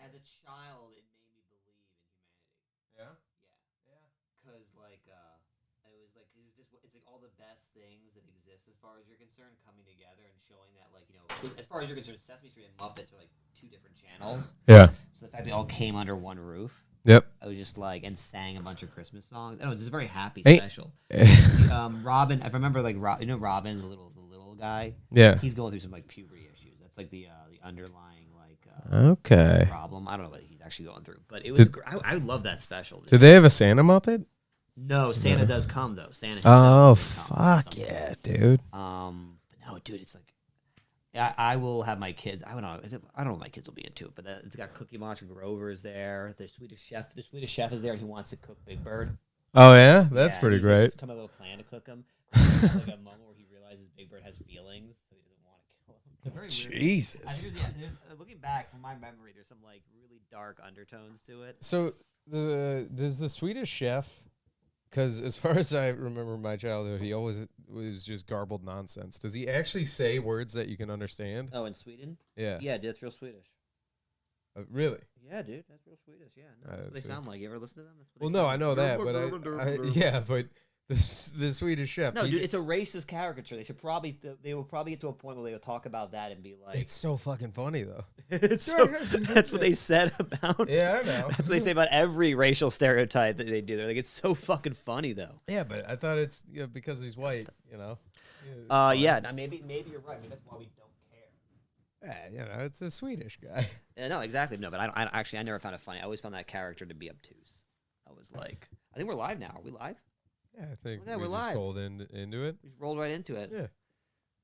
As a child, it made me believe in humanity. Yeah. Yeah, because it was like it's like all the best things that exist as far as you're concerned coming together and showing that as far as you're concerned, Sesame Street and Muppets are like two different channels. Yeah. So the fact they all came under one roof. Yep. I was just like and sang a bunch of Christmas songs. And it was just a very happy Hey. special. Robin, I remember Robin, the little guy. Yeah. He's going through some like puberty issues. That's like the underlying Okay. problem. I don't know what he's actually going through, but it was. I love that special. Dude. Do they have a Santa Muppet? No, Santa does come though. Santa. Oh fuck yeah, dude. But no, dude, it's like. I will have my kids. I don't know if my kids will be into it, but it's got Cookie Monster Grover is there. The Swedish chef is there, and he wants to cook Big Bird. Oh yeah, that's pretty he's great. He's come up with a plan to cook him. Like a moment where he realizes Big Bird has feelings, so he doesn't want to kill him. It's very Jesus. weird. Looking back from my memory, there's some like really dark undertones to it. So does the Swedish chef? Because as far as I remember my childhood, he always was just garbled nonsense. Does he actually say words that you can understand? Oh, in Sweden? Yeah. Yeah, that's real Swedish. Really? Yeah, dude, that's real Swedish. Yeah, no, that's what they sound like. You ever listen to them? That's what well, no, I know that, but but the Swedish chef. No, dude, it's a racist caricature. They will probably get to a point where they will talk about that and be like, it's so fucking funny though. That's what they said about. Yeah, I know. That's what they say about every racial stereotype that they do. They're like, it's so fucking funny though. Yeah, but I thought it's because he's white, you know. Yeah. Now maybe you're right. Maybe that's why we don't care. Yeah, it's a Swedish guy. No, exactly. No, but I never found it funny. I always found that character to be obtuse. I was like, I think we're live now. Are we live? Yeah, I think we're we just live. rolled into it. We rolled right into it. Yeah.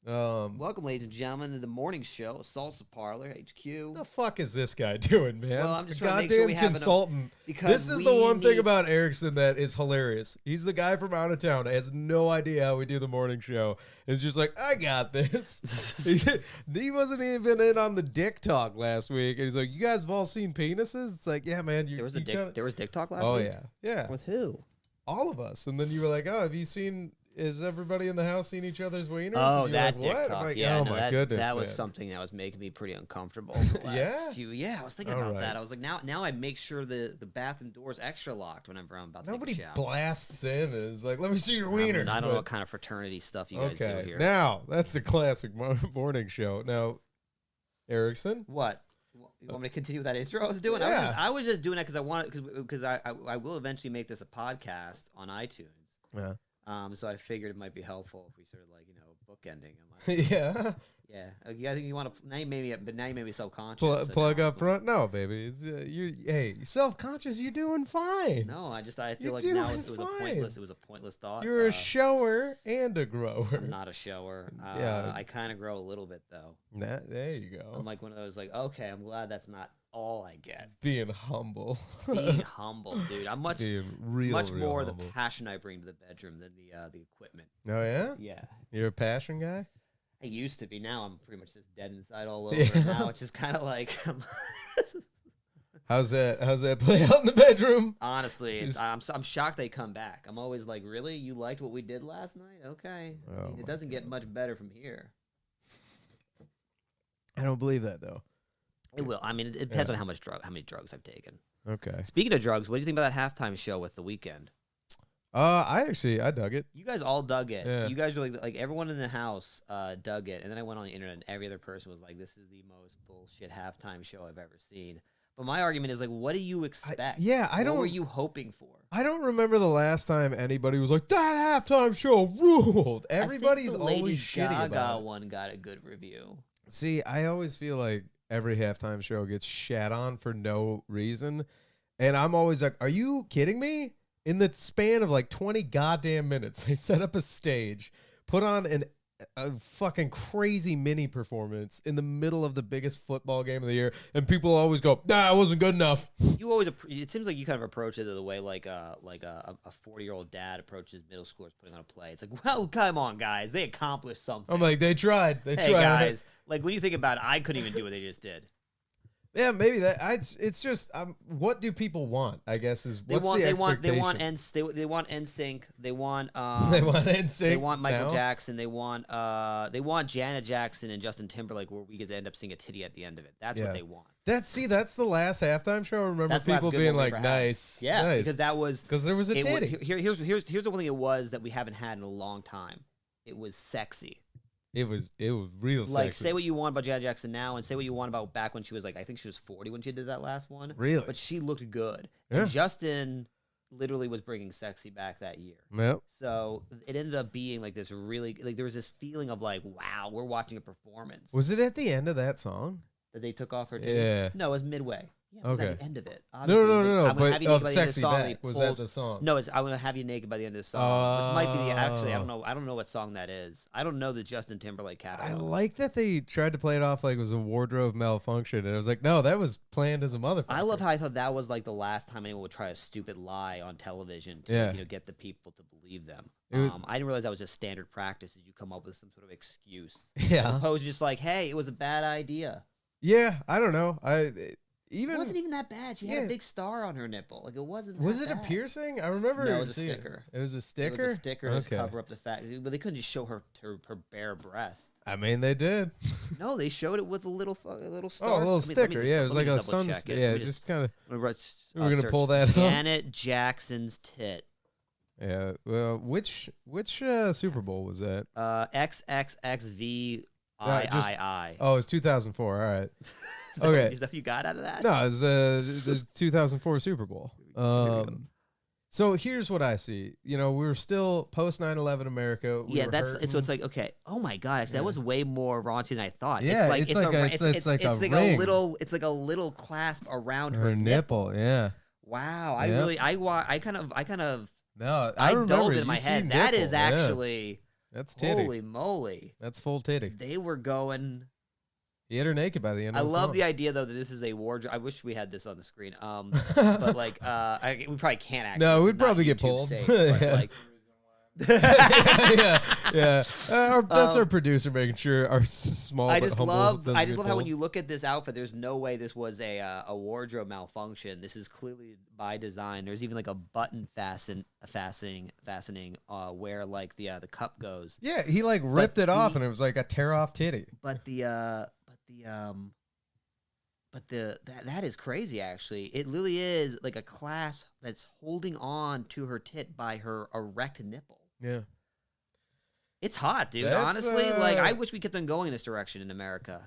Welcome, ladies and gentlemen, to the morning show, Salsa Parlor, HQ. What the fuck is this guy doing, man? Well, I'm just a trying to make goddamn sure we have consultant. because this is the one thing about Erickson that is hilarious. He's the guy from out of town that has no idea how we do the morning show. It's just like, I got this. He wasn't even in on the dick talk last week. And he's like, you guys have all seen penises? It's like, yeah, man. There was dick talk last week? Oh, yeah. Yeah. With who? All of us. And then you were like, oh, is everybody in the house seen each other's wieners? Oh, that dick talk. Like, yeah, oh, my goodness, that was man. something that was making me pretty uncomfortable. Yeah? I was thinking about that. I was like, now I make sure the bathroom door is extra locked whenever I'm about to Nobody take a shower. blasts in and is like, let me see your wiener. I don't know what kind of fraternity stuff you guys do here. Now, that's a classic morning show. Now, Erickson? What? You want me to continue with that intro I was doing? Yeah. I was just doing that because I will eventually make this a podcast on iTunes. Yeah. So I figured it might be helpful if we sort of bookending them. Yeah. Yeah. I think you want to. Now you made me self-conscious. Plug up front? No, baby. It's, self-conscious. You're doing fine. No, I feel like now it was a pointless thought. You're a shower and a grower. I'm not a shower. Yeah. I kind of grow a little bit though. There you go. I'm like one of those okay, I'm glad that's not all I get. Being humble. Being humble, dude. I'm much more humble. the passion I bring to the bedroom than the equipment. Oh yeah? Yeah. You're a passion guy? I used to be. Now I'm pretty much just dead inside all over. Yeah. Now it's just kind of like. How's that play out in the bedroom? Honestly, I'm shocked they come back. I'm always like, really? You liked what we did last night? Okay. It doesn't get much better from here. I don't believe that though. It will. I mean, it depends on how many drugs I've taken. Okay. Speaking of drugs, what do you think about that halftime show with The Weeknd? I dug it. You guys all dug it. Yeah. You guys were like everyone in the house dug it, and then I went on the internet, and every other person was like, "This is the most bullshit halftime show I've ever seen." But my argument is like, what do you expect? What were you hoping for? I don't remember the last time anybody was like, that halftime show ruled. Everybody's always shitty about it. Lady Gaga one got a good review. See, I always feel like every halftime show gets shat on for no reason. And I'm always like, are you kidding me? In the span of like 20 goddamn minutes, they set up a stage, put on a fucking crazy mini performance in the middle of the biggest football game of the year, and people always go, nah, it wasn't good enough. It seems like you kind of approach it the way like a 40-year-old dad approaches middle schoolers putting on a play. It's like, well, come on, guys, they accomplished something. I'm like, they tried. Hey, guys, like when you think about it, I couldn't even do what they just did. Yeah, maybe that. It's just, what do people want? I guess is what's the expectation? They want NSYNC. They want NSYNC. They want NSYNC. They want Michael Jackson. They want Janet Jackson and Justin Timberlake, where we get to end up seeing a titty at the end of it. That's what they want. That's the last halftime show. I remember That's the last people good being one we like, ever had. nice. Yeah, nice. because that was Because there was a titty. here's the one thing it was that we haven't had in a long time. It was sexy. It was real Like, sexy. say what you want about Janet Jackson now, and say what you want about back when she was like, I think she was 40 when she did that last one. Really? But she looked good. Yeah. And Justin literally was bringing sexy back that year. Yep. So it ended up being like this really, like there was this feeling of like, wow, we're watching a performance. Was it at the end of that song? That they took off her titty? Yeah. No, it was midway. Yeah, it was Okay. at the end of it. No. I'm gonna But have you of naked by the end of the Sexy song, and Back he was pulls- that the song? No, it's I'm gonna have you naked by the end of the song, which might be the actually. I don't know what song that is. I don't know the Justin Timberlake catalog. I like that they tried to play it off like it was a wardrobe malfunction, and I was like, no, that was planned as a motherfucker. I love how I thought that was like the last time anyone would try a stupid lie on television to Yeah. get the people to believe them. It was- I didn't realize that was just standard practice. Is you come up with some sort of excuse, Yeah. as opposed to just like, hey, it was a bad idea. Yeah, I don't know. It wasn't even that bad. She had Yeah. a big star on her nipple. Like it wasn't. Was that it a bad. piercing? I remember. No, it was a seeing sticker. It was a sticker. It was a sticker to Okay. cover up the fact, but they couldn't just show her bare breast. I mean, they did. No, they showed it with a little stars. Oh, a little sticker. Yeah, it was like a sun. Yeah, just kind of. We're gonna pull that up. Janet Jackson's tit. Yeah. Well, which Super Bowl was that? XXXVIII. Oh, it was 2004. All right. Is that, Okay. Is that what you got out of that? No, it was the 2004 Super Bowl. So here's what I see. We were still post 9/11 America. We were so hurting. it's like, okay, oh my god, actually, that was way more raunchy than I thought. Yeah, it's like a little clasp around her nipple. Yeah. Wow, Yep. I kind of No, I remember. dulled it in You my see head. That nipple, is yeah. actually That's titty. holy moly. That's full titty. They were going. He had her naked by the end. I of the love song. the idea though that this is a wardrobe. I wish we had this on the screen. But like, we probably can't actually. No, this is we'd not probably get YouTube pulled. safe, but, Yeah. like, yeah. That's our producer making sure our small. I but just humble love doesn't how get when pulled. you look at this outfit, there's no way this was a wardrobe malfunction. This is clearly by design. There's even like a button fastening where like the cup goes. Yeah, he like ripped it off, the- and it was like a tear off titty. But that is crazy. Actually, it really is like a clasp that's holding on to her tit by her erect nipple. Yeah. It's hot, dude. That's, Honestly, like I wish we kept on going in this direction in America.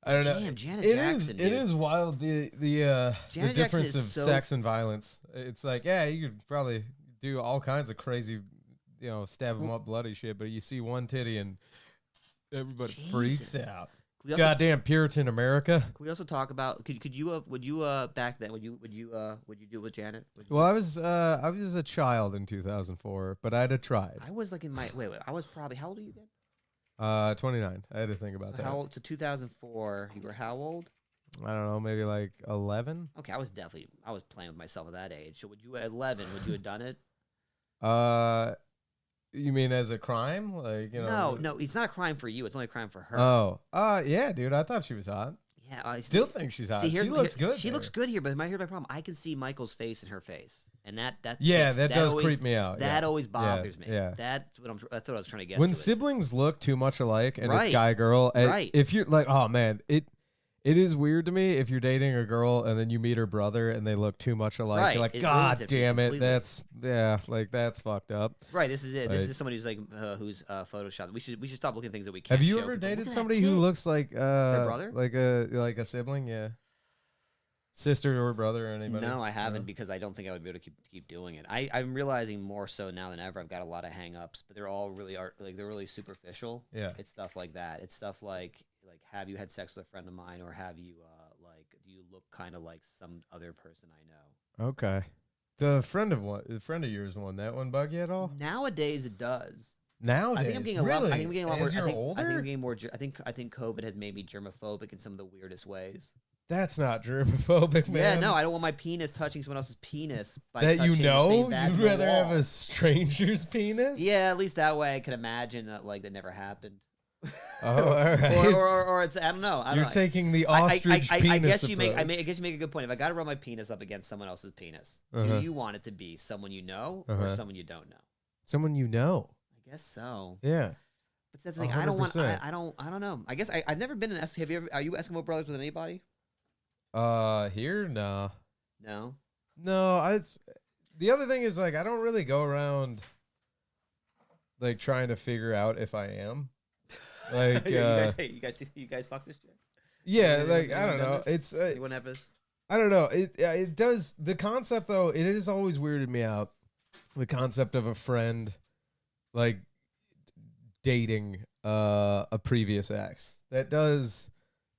I don't know. Damn, Janet It Jackson. is. It dude. is wild. The Janet Jackson difference is of so- sex and violence. It's like, yeah, you could probably do all kinds of crazy, stab them up, bloody shit. But you see one titty and everybody freaks Jesus. out. Can we also- Goddamn Puritan America. Can we also talk about? Would you back then? Would you do it with Janet? Well, I was a child in 2004, but I'd have tried. I was like in my wait. I was probably how old are you again? 29. I had to think about So that. how old? So 2004. You were how old? I don't know, maybe like 11. Okay, I was playing with myself at that age. So would you at 11? Would you have done it? You mean as a crime? Like, No, it's not a crime for you. It's only a crime for her. Oh, yeah, dude. I thought she was hot. Yeah, I Still think she's hot. See, She looks good. She there. looks good here, but here's my problem. I can see Michael's face in her face, and that Yeah, takes- that does always, creep me out. That yeah. always bothers me. Yeah. That's what I was trying to get. When to is- siblings look too much alike and Right. it's guy girl, Right. if you're like, oh man, it is weird to me if you're dating a girl and then you meet her brother and they look too much alike. Right. You're like, It God ruins it for you damn it, completely. that's fucked up. Right, this is it. This Like- is somebody who's like who's photoshopped. We should stop looking at things that we can't. Have you show ever people. dated Look at that somebody who tit. looks like brother? like a sibling? Yeah, sister or brother or anybody? No, I haven't because I don't think I would be able to keep doing it. I'm realizing more so now than ever. I've got a lot of hang-ups, but they're all really they're really superficial. Yeah. It's stuff like that. It's stuff like have you had sex with a friend of mine, or have you do you look kind of like some other person I know? Okay. The friend of yours won that one bug you at all? Nowadays it does. Nowadays, I think I'm getting a really? lot. I think I'm getting a lot more. As you're older? I think I'm getting more. I think COVID has made me germophobic in some of the weirdest ways. That's not germophobic, man. Yeah, no, I don't want my penis touching someone else's penis. By That you touching the know, same back you'd of the rather have wall. a stranger's penis. Yeah, at least that way I could imagine that that never happened. Oh, all right. or it's I don't know. You're taking the ostrich penis I guess you approach. I guess you make a good point. If I got to rub my penis up against someone else's penis, Uh-huh. do you want it to be someone you know or Uh-huh. someone you don't know? Someone you know. I guess so. Yeah. But that's the thing. I don't want. 100%. I don't know. I guess I've never been an Eskimo. Are you Eskimo brothers with anybody? Here, no. No. No, the other thing is like I don't really go around like trying to figure out if I am. Like you guys fuck this shit. yeah, Anyone, like I anyone don't done know. this? It's Anyone have this? I don't know. It does the concept though. It has always weirded me out. The concept of a friend like dating a previous ex. That does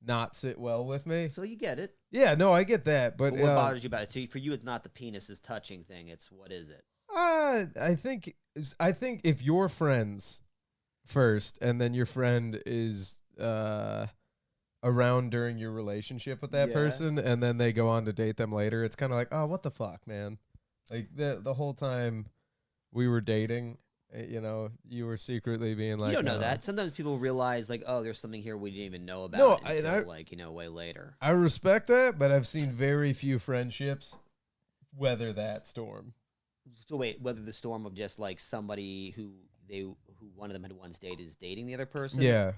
not sit well with me. So you get it. Yeah, no, I get that, but What bothers you about it? So for you, it's not the penis is touching thing. It's what is it? I think if you're friends first, and then your friend is around during your relationship with that Yeah. person, and then they go on to date them later, it's kind of like, oh, what the fuck, man? Like the whole time we were dating, you know, you were secretly being like, You don't know that. Sometimes people realize like, oh, there's something here we didn't even know about. No, until, like way later. I respect that, but I've seen very few friendships weather that storm. So wait, whether the storm of just like somebody who one of them had once dated is dating the other person. Yeah.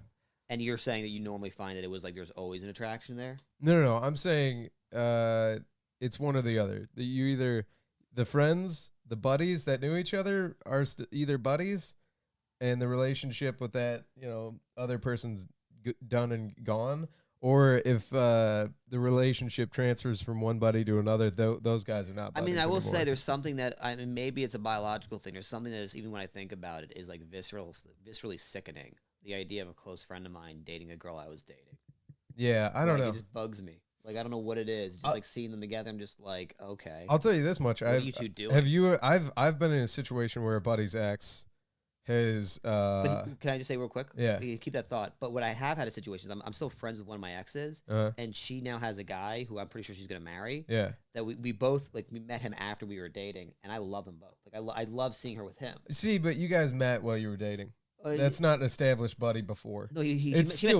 And you're saying that you normally find that it was like there's always an attraction there. No. I'm saying it's one or the other. You either the friends, the buddies that knew each other are either buddies, and the relationship with that other person's done and gone, or if the relationship transfers from one buddy to another, those guys are not buddies I will anymore. say there's something that maybe it's a biological thing. There's something that is, even when I think about it, is like viscerally sickening. The idea of a close friend of mine dating a girl I was dating. Yeah, I don't know. It just bugs me. Like I don't know what it is. Just like seeing them together, I'm just like, okay. I'll tell you this much. What are you two doing? Have you? I've been in a situation where a buddy's ex has. But can I just say real quick? Yeah. You keep that thought. But what I have had a situation is I'm still friends with one of my exes, and she now has a guy who I'm pretty sure she's gonna marry. Yeah. That we both like we met him after we were dating, and I love them both. Like I love seeing her with him. See, but you guys met while you were dating. That's not an established buddy before. No, she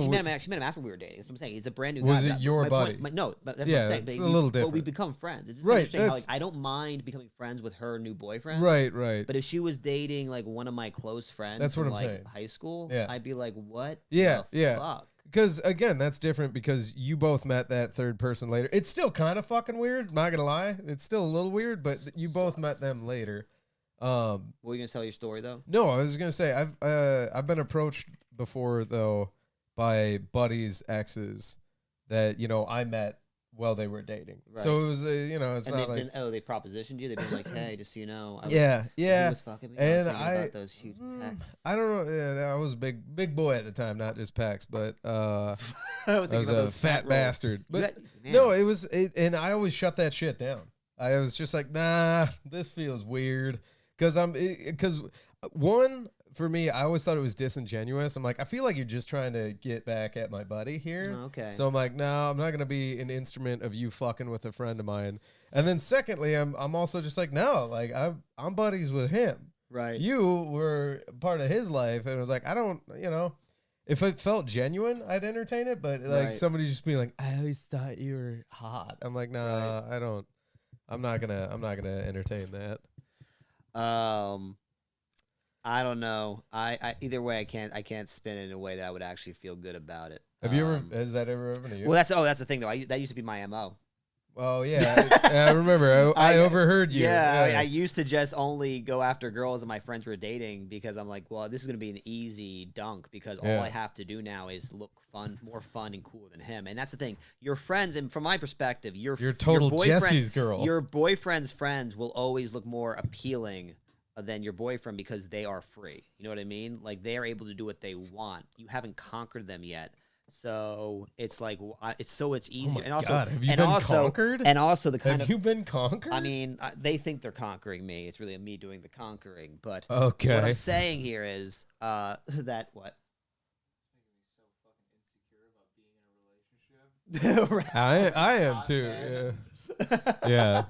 met him after we were dating. That's what I'm saying. It's a brand new guy. Was it your buddy? No, but that's yeah, what I'm saying. It's a little different. But we become friends. It's just right, interesting how like I don't mind becoming friends with her new boyfriend. Right. But if she was dating like one of my close friends that's what from I'm saying. High school, yeah. I'd be like, what? Yeah. Fuck? Because again, that's different because you both met that third person later. It's still kind of fucking weird. Not gonna lie, it's still a little weird, but you both met them later. Were you gonna tell your story though? No, I was gonna say I've been approached before though by buddies' exes that I met while they were dating. Right. So it was it's and not like they propositioned you. They've been like, hey, just so you know, he was fucking me. And about those huge pecs. I don't know. Yeah, I was a big boy at the time, not just pecs, but I was a fat bastard. But no, it was, and I always shut that shit down. I was just like, nah, this feels weird. Because one, for me, I always thought it was disingenuous. I'm like, I feel like you're just trying to get back at my buddy here. Oh, okay. So I'm like, no, I'm not gonna be an instrument of you fucking with a friend of mine. And then secondly, I'm also just like, no, like I'm buddies with him. Right. You were part of his life, and I was like, I don't, if it felt genuine, I'd entertain it. But like somebody just being like, I always thought you were hot. I'm like, nah, I don't. I'm not gonna entertain that. I don't know. I either way, I can't spin it in a way that I would actually feel good about it. Have you ever? Has that ever happened to you? Well, that's the thing though. That used to be my MO. Oh yeah, I remember. I overheard you. Yeah, I used to just only go after girls that my friends were dating because I'm like, well, this is gonna be an easy dunk because all I have to do now is look more fun and cooler than him. And that's the thing. Your friends, and from my perspective, your total Jesse's girl. Your boyfriend's friends will always look more appealing than your boyfriend because they are free. You know what I mean? Like they are able to do what they want. You haven't conquered them yet. So it's like it's easier. Oh my God, have you been conquered? And also the kind have you been conquered? I mean, they think they're conquering me. It's really me doing the conquering. But okay, what I'm saying here is that what. Right. I am too. Yeah. Yeah.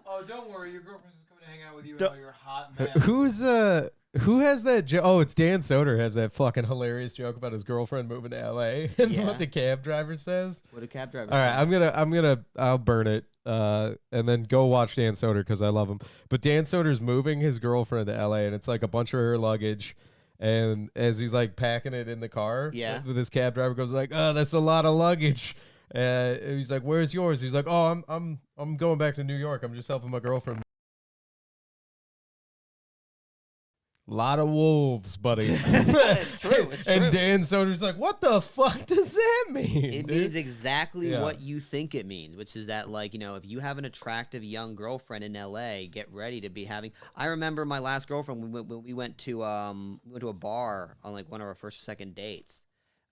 Oh, don't worry. Your girlfriend's just coming to hang out with you and all your hot man. Who has that joke? Oh, it's Dan Soder has that fucking hilarious joke about his girlfriend moving to LA and what the cab driver says. What a cab driver. All right, I'll burn it and then go watch Dan Soder because I love him. But Dan Soder's moving his girlfriend to LA and it's like a bunch of her luggage. And as he's like packing it in the car, with his cab driver goes like, "Oh, that's a lot of luggage." He's like, "Where's yours?" He's like, "Oh, I'm going back to New York. I'm just helping my girlfriend." Lot of wolves, buddy. It's true. It's true. And Dan Soder's like, "What the fuck does that mean?" It dude? means exactly what you think it means, which is that, like, if you have an attractive young girlfriend in LA, get ready to be having. I remember my last girlfriend. We went to a bar on like one of our first or second dates.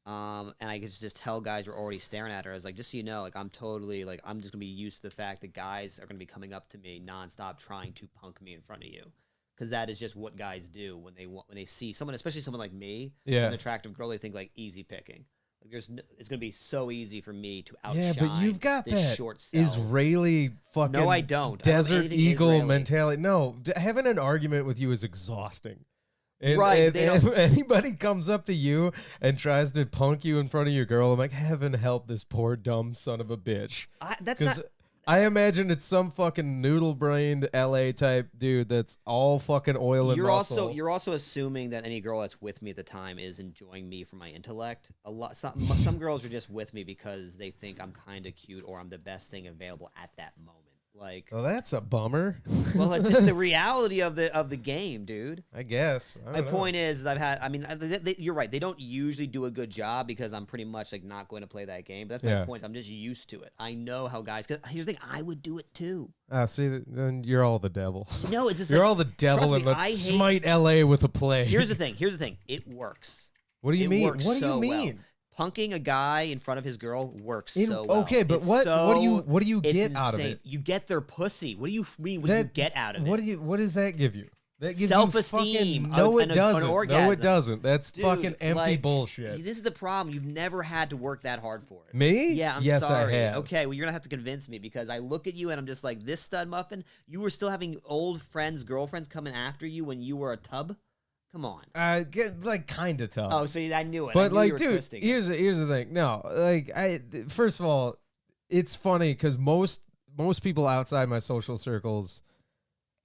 And I could just tell guys were already staring at her. I was like, just so you know, like, I'm totally like, I'm just gonna be used to the fact that guys are gonna be coming up to me nonstop trying to punk me in front of you. Because that is just what guys do when they see someone, especially someone like me, an attractive girl. They think like easy picking. Like it's gonna be so easy for me to outshine. Yeah, but you've got this that short cell. Israeli fucking No, I don't. Desert Eagle Israeli. mentality. No, having an argument with you is exhausting. And, right. and if anybody comes up to you and tries to punk you in front of your girl, I'm like, heaven help this poor dumb son of a bitch. That's not. I imagine it's some fucking noodle-brained LA type dude that's all fucking oil and muscle. You're also assuming that any girl that's with me at the time is enjoying me for my intellect. Some girls are just with me because they think I'm kind of cute or I'm the best thing available at that moment. Like, well, that's a bummer. Well, it's just the reality of the game, dude. I guess. My point is, you're right. They don't usually do a good job because I'm pretty much like not going to play that game. But that's my point. I'm just used to it. I know how guys. Cause here's the thing, I would do it too. See, then you're all the devil. No, it's just you're all the devil, and let's smite LA with a plague. Here's the thing. It works. What do you mean? What do you mean? Well. Punking a guy in front of his girl works so well. Okay, but what do you get out of it? You get their pussy. What do you mean? What do you get out of it? What does that give you? That gives self-esteem. No, it doesn't. An orgasm. No, it doesn't. That's fucking empty like, bullshit. This is the problem. You've never had to work that hard for it. Me? Yeah, I'm yes, sorry. I have. Okay, well, you're gonna have to convince me because I look at you and I'm just like, this stud muffin. You were still having old friends, girlfriends coming after you when you were a tub. Come on. Like kind of tough. Oh, see, I knew it. But like, dude, here's the thing. No, like first of all, it's funny because most people outside my social circles,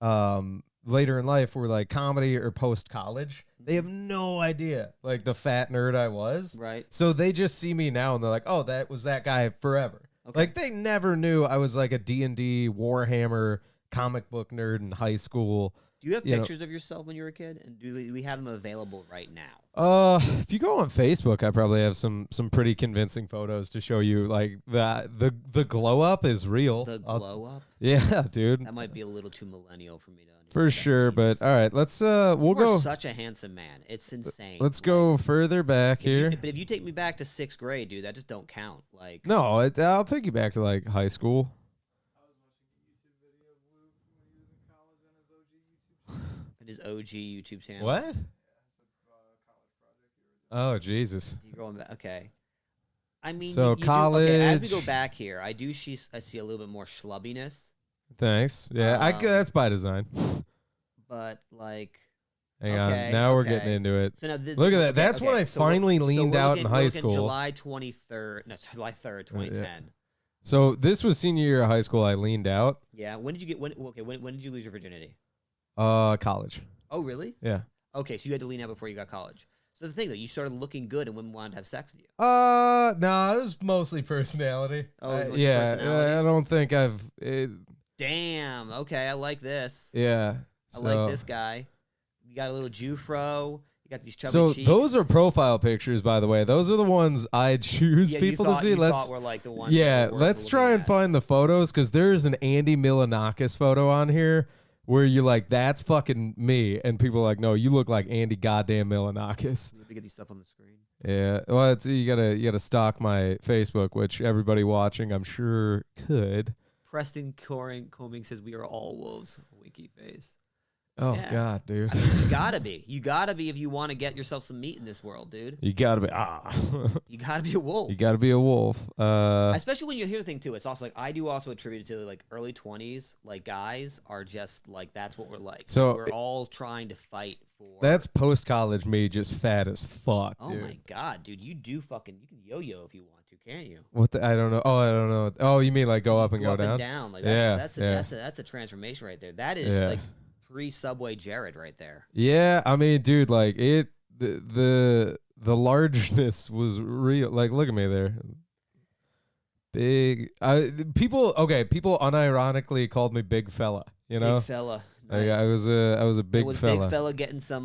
later in life were like comedy or post college. They have no idea like the fat nerd I was. Right. So they just see me now and they're like, oh, that was that guy forever. Okay. Like they never knew I was like a D&D Warhammer comic book nerd in high school. Do you have pictures of yourself when you were a kid, and do we have them available right now? If you go on Facebook, I probably have some pretty convincing photos to show you. Like the glow up is real. The glow up? Yeah, dude. That might be a little too millennial for me to understand. For sure, but all right, let's we'll go. You're such a handsome man. It's insane. Let's go further back here. But if you take me back to 6th grade, dude, that just don't count. Like no, I'll take you back to like high school. His OG YouTube channel. What? Oh Jesus! You're going back. Okay. I mean, so college. Okay, as we go back here, I see a little bit more schlubbiness. Thanks. Yeah, that's by design. But like, hang on. Now we're getting into it. So now look at that. That's when I finally leaned out in high school. July 23rd. No, July 3rd, 2010. Yeah. So this was senior year of high school. I leaned out. Yeah. When did you get? When did you lose your virginity? College. Oh, really? Yeah. Okay, so you had to lean out before you got college. So that's the thing, though. You started looking good, and women wanted to have sex with you. No, it was mostly personality. Yeah, personality? I don't think I've. Damn. Okay, I like this. Yeah. I like this guy. You got a little Jufro. You got these chubby cheeks. So those are profile pictures, by the way. Those are the ones I choose people to see. Thought were like the ones. Yeah, let's try and find the photos because there's an Andy Milonakis photo on here. Where you're like, that's fucking me, and people are like, no, you look like Andy goddamn Milonakis. You have to get these stuff on the screen. Yeah, well, you gotta stalk my Facebook, which everybody watching, I'm sure, could. Preston Combing says we are all wolves. Winky face. Oh God, dude. I mean, you gotta be. You gotta be if you want to get yourself some meat in this world, dude. You gotta be. You gotta be a wolf. You gotta be a wolf. Especially when here's the thing too. It's also like I do also attribute it to like early 20s. Like guys are just like that's what we're like. So we're all trying to fight for. That's post college me, just fat as fuck. Oh dude. my God, dude, you can yo-yo if you want to, can't you? What I don't know. Oh, I don't know. Oh, you mean like go up and go down? And down. Like that's a transformation right there. That is like. Pre-Subway Jared right there. Yeah, I mean, dude, like the largeness was real. Like, look at me there. Big. People. Okay. People unironically called me big fella. You know. Big fella. Like, Nice. I was a big was fella. Big fella getting some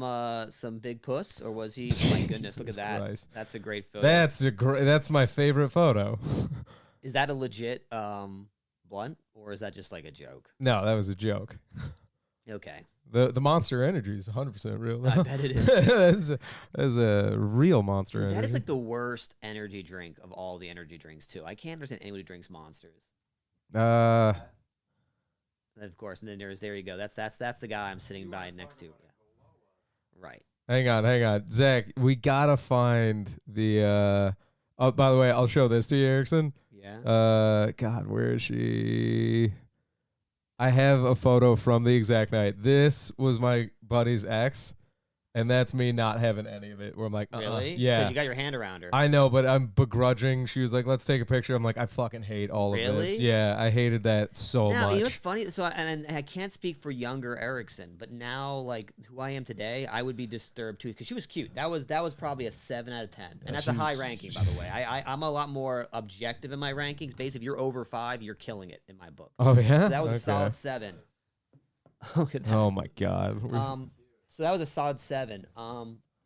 big puss, or was he? Oh my goodness, look at Jesus that. Christ. That's a great photo. That's my favorite photo. Is that a legit blunt, or is that just like a joke? No, that was a joke. Okay. The Monster Energy is 100% real. I bet it is. That's a real Monster Dude, Energy. that is like the worst energy drink of all the energy drinks too. I can't understand anyone who drinks Monsters. Of course, and then there you go. That's the guy I'm sitting by next to. Yeah. Right. Hang on. Zach, we gotta find the oh, by the way, I'll show this to you, Erickson. Yeah. God, where is she? I have a photo from the exact night. This was my buddy's ex, and that's me not having any of it. Where I'm like, Really? yeah. Because you got your hand around her. I know, but I'm begrudging. She was like, let's take a picture. I'm like, I fucking hate all of this. Really? Yeah, I hated that so Now, much. you know what's funny? So, and I can't speak for younger Erickson, but now, like who I am today, I would be disturbed too because she was cute. That was probably a 7 out of 10, and that's a high ranking, by the way. I'm a lot more objective in my rankings. Basically, if you're over 5, you're killing it in my book. Oh yeah, So that was a solid 7. Look at that. Oh my god. So that was a solid 7.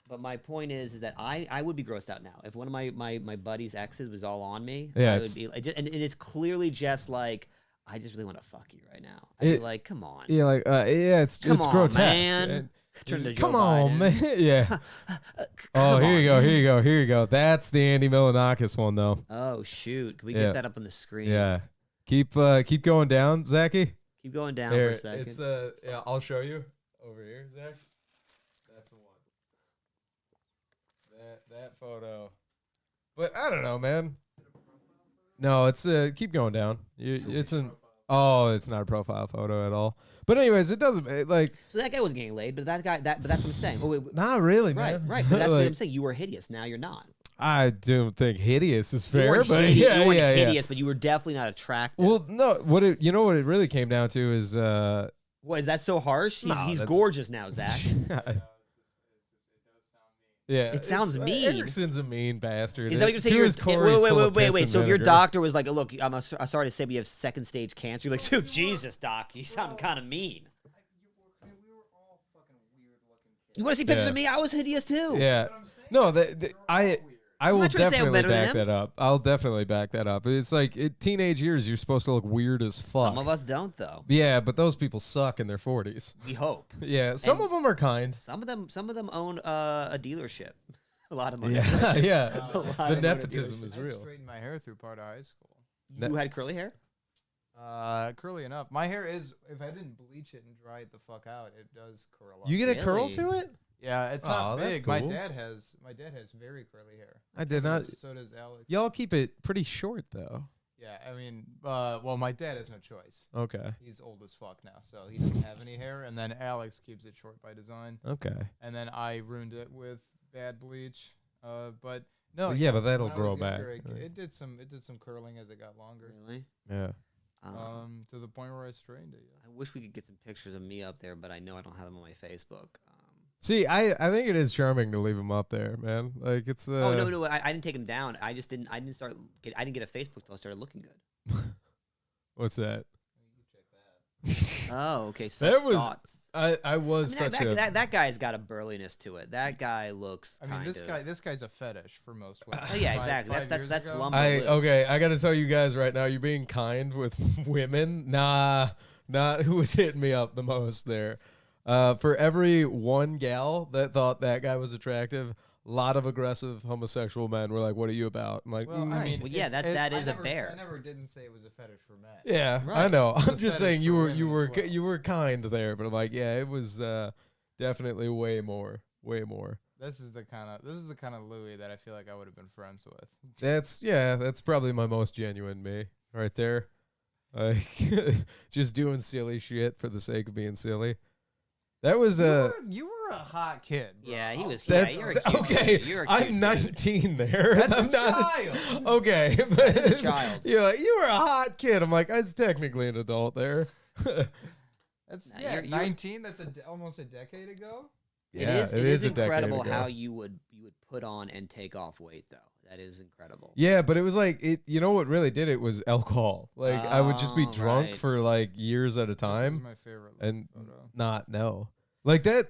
But my point is that I would be grossed out now if one of my buddy's exes was all on me. Yeah, I would be, and it's clearly just like I just really want to fuck you right now. I'd be like, come on. Yeah, like yeah, it's grotesque. Man. Turn to Come Joe on, Biden. man. Yeah. Oh, here you go. That's the Andy Milonakis one, though. Oh shoot! Can we Yeah. get that up on the screen? Yeah. Keep going down, Zachy. Keep going down Here, for a second. it's yeah, I'll show you over here, Zach. That's the one. That photo. But I don't know, man. No, it's keep going down. It's it's not a profile photo at all. But anyways, it doesn't like. So that guy wasn't getting laid, but but that's what I'm saying. Oh, wait, Not really, right, man. right. But that's Like, what I'm saying. You were hideous. Now you're not. I don't think hideous is You fair, weren't but hideous, you weren't yeah. hideous, but you were definitely not attractive. Well, no. You know what it really came down to is What, is that so harsh? No, He's that's- gorgeous now, Zach. Yeah, It sounds mean. Erickson's a mean bastard. Is that what you're saying? To his core, he's full of piss Wait. and So if your vinegar. doctor was like, look, I'm sorry to say, but you have 2nd stage cancer. You're like, dude, Jesus, doc, you sound kind of mean. We were all fucking weird looking kids. You want to see pictures Yeah. of me? I was hideous too. Yeah, no, I will not trying to say I'm definitely better than back him. that up. I'll definitely back that up. It's like teenage years, you're supposed to look weird as fuck. Some of us don't, though. Yeah, but those people suck in their 40s. We hope. Yeah, some And of them are kind. Some of them own a dealership. A lot of money. Yeah, yeah. A lot The of money. nepotism is I real. straightened my hair through part of high school. You had curly hair? Curly enough. My hair is, if I didn't bleach it and dry it the fuck out, it does curl up. You get a curl Really? to it? Yeah, it's Oh, not that's big. My cool. dad has very curly hair. I did not. So does Alex. Y'all keep it pretty short though. Yeah, I mean, well, my dad has no choice. Okay. He's old as fuck now, so he doesn't have any hair. And then Alex keeps it short by design. Okay. And then I ruined it with bad bleach. But no, Yeah, but that'll when I grow was younger, back, right? It did some curling as it got longer. Really? Yeah. To the point where I straightened it. Yeah. I wish we could get some pictures of me up there, but I know I don't have them on my Facebook. See, I think it is charming to leave them up there, man. Like it's. Oh no! I didn't take them down. I just didn't. I didn't get a Facebook till I started looking good. What's that? Oh, okay. So That was- thoughts. I was I mean, such a. that guy's got a burliness to it. That guy looks. I mean, kind of. this guy's a fetish for most women. Oh, yeah, exactly. That's ago. lumber. Okay, I gotta tell you guys right now, you're being kind with women. Nah, not who was hitting me up the most there. For every one gal that thought that guy was attractive, a lot of aggressive homosexual men were like, "What are you about?" I'm like, Well, I mean, Well, yeah, it's- that I is a never- bear. I never didn't say it was a fetish for men. yeah, I Right. know. It's a I'm just fetish saying for you women were as well. you were kind there, but I'm like, yeah, it was definitely way more. This is the kind of Louis that I feel like I would have been friends with. That's probably my most genuine me right there. Like just doing silly shit for the sake of being silly. That was You were a hot kid. Bro. Yeah, he was. that's yeah, you're a cute okay. dude. You're a cute I'm dude. 19 there. That's I'm a not child. okay, is a but child. you're like, you were a hot kid. I'm like, I was technically an adult there. That's Nah, yeah, you're- 19. That's almost a decade ago. It is a decade incredible ago. how you would put on and take off weight though. That is incredible. Yeah, but it was like it. You know what really did it was alcohol. Like I would just be Oh, drunk right. for like years at a This is time my favorite and photo. not know like that.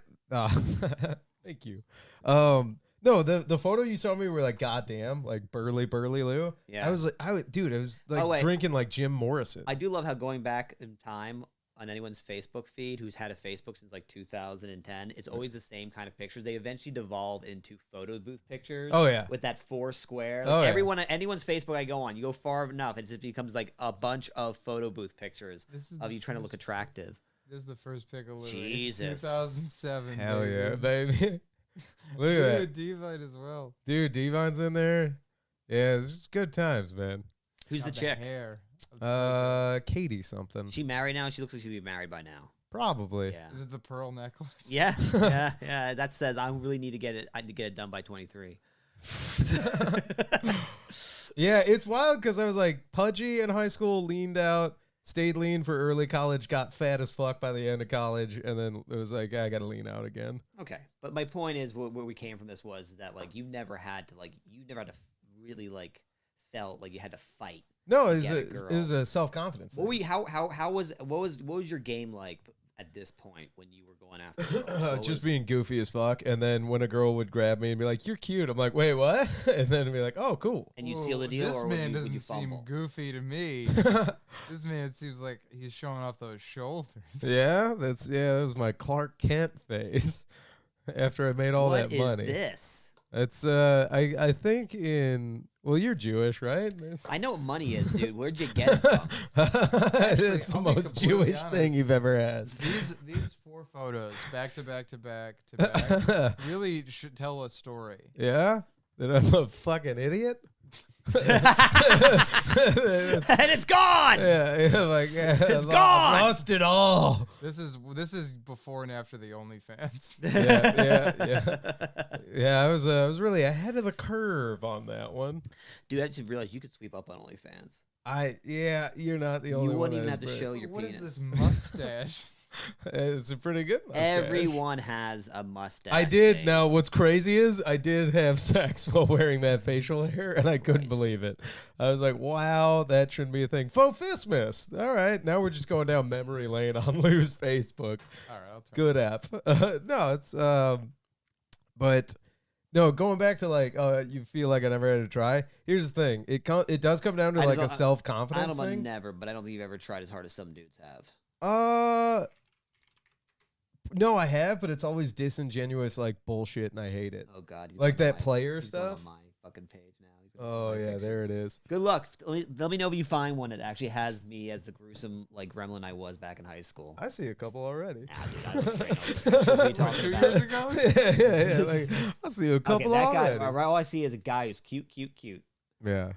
Thank you. No, the photo you saw me were like goddamn like burly Lou. Yeah. I was like dude, I was like Oh, wait. drinking like Jim Morrison. I do love how going back in time on anyone's Facebook feed who's had a Facebook since like 2010, it's always the same kind of pictures. They eventually devolve into photo booth pictures. Oh, yeah. With that 4 square. Oh, yeah. Anyone's Facebook I go on, you go far enough, it just becomes like a bunch of photo booth pictures of you trying to look attractive. This is the first pick of Louis. Jesus. 2007. Hell baby. yeah, baby. Look at that. Divine as well. Dude, Devon's in there. Yeah, this is good times, man. Who's the chick? Hair. That's Katie something. She married now? She looks like she'd be married by now. Probably. Yeah. Is it the pearl necklace? Yeah. Yeah. That says I really need to get it. I need to get it done by 23. Yeah, it's wild because I was like pudgy in high school, leaned out, stayed lean for early college, got fat as fuck by the end of college, and then it was like I got to lean out again. Okay, but my point is, where we came from this was that like you never had to really like felt like you had to fight. No, to get a it girl. was a self confidence. What was your game like at this point when you were going after girls? Just being goofy as fuck, and then when a girl would grab me and be like, "You're cute," I'm like, "Wait, what?" And then be like, "Oh, cool." and you'd seal the deal, This or man would you doesn't seem fumble? goofy to me. This man seems like he's showing off those shoulders. Yeah, that was my Clark Kent phase. After I made all that money. What is this? It's I think you're Jewish, right? I know what money is, dude. Where'd you get it from? It's the I'll be most completely Jewish honest. thing you've ever had. These 4 photos back to back to back to back really should tell a story. Yeah? That I'm a fucking idiot? And it's gone. Yeah, like It's I gone! lost it all. This is before and after the OnlyFans. Yeah, I was really ahead of the curve on that one. Dude, I just realized you could sweep up on OnlyFans. You're not the only You one. wouldn't even that have to is, show your What penis. is this mustache? It's a pretty good mustache. Everyone has a mustache. I did. phase. Now, what's crazy is I did have sex while wearing that facial hair, and I couldn't Christ. believe it. I was like, wow, that shouldn't be a thing. Faux fist miss. All right, now we're just going down memory lane on Lou's Facebook. All right, I'll turn. Good app. No, it's but no, going back to like, you feel like I never had to try. Here's the thing. It does come down to I like just a don't- self I confidence don't know about thing. never, but I don't think you've ever tried as hard as some dudes have. No, I have, but it's always disingenuous, like bullshit, and I hate it. Oh God, he's Like going on that player he's going stuff? on my fucking page now. He's going on Oh my yeah, pictures. there it is. Good luck. Let me know if you find one that actually has me as the gruesome like gremlin I was back in high school. I see a couple already. Nah, dude, I look great in all those pictures. What are you talking 2 about? years ago? yeah. Like, I see a couple okay, that already. guy. All I see is a guy who's cute. Yeah.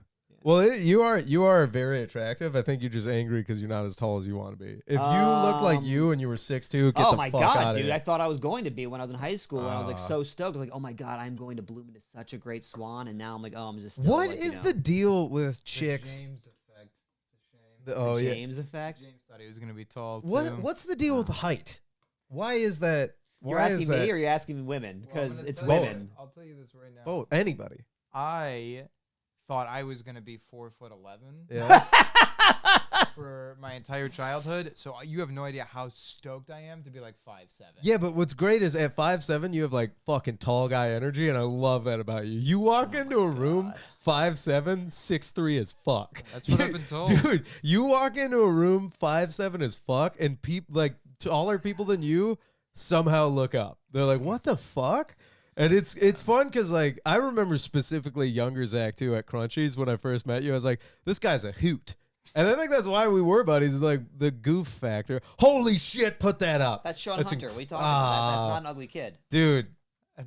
Well, you are very attractive. I think you're just angry because you're not as tall as you want to be. If you looked like you and you were 6'2", get Oh the my fuck God, out of dude! here. I thought I was going to be when I was in high school. And I was like Ah. so stoked. I was like, oh my God, I'm going to bloom into such a great swan. And now I'm like, oh, I'm just. Still, What like, is you know, the deal with The chicks? James effect. It's a shame. the Oh yeah. James effect? James thought he was gonna be tall too. What's the deal with the height? Why is that? You're Why asking is that? me or you're asking women? Well, I'm Because gonna it's tell you women. this. I'll tell you this right now. Oh, anybody. I thought I was gonna be 4'11" Yeah. for my entire childhood. So you have no idea how stoked I am to be like 5'7". Yeah, but what's great is at 5'7", you have like fucking tall guy energy, and I love that about you. You walk into a room 5'7", 6'3" as fuck. That's what I've been told. Dude, you walk into a room 5'7" as fuck, and like taller people than you somehow look up. They're like, "What the fuck?" And it's fun because like I remember specifically younger Zach too at Crunchies when I first met you. I was like, "This guy's a hoot." And I think that's why we were buddies, is like the goof factor. Holy shit, put that up. That's Sean That's Hunter. inc- We talking about that. That's Ah. not an ugly kid. Dude,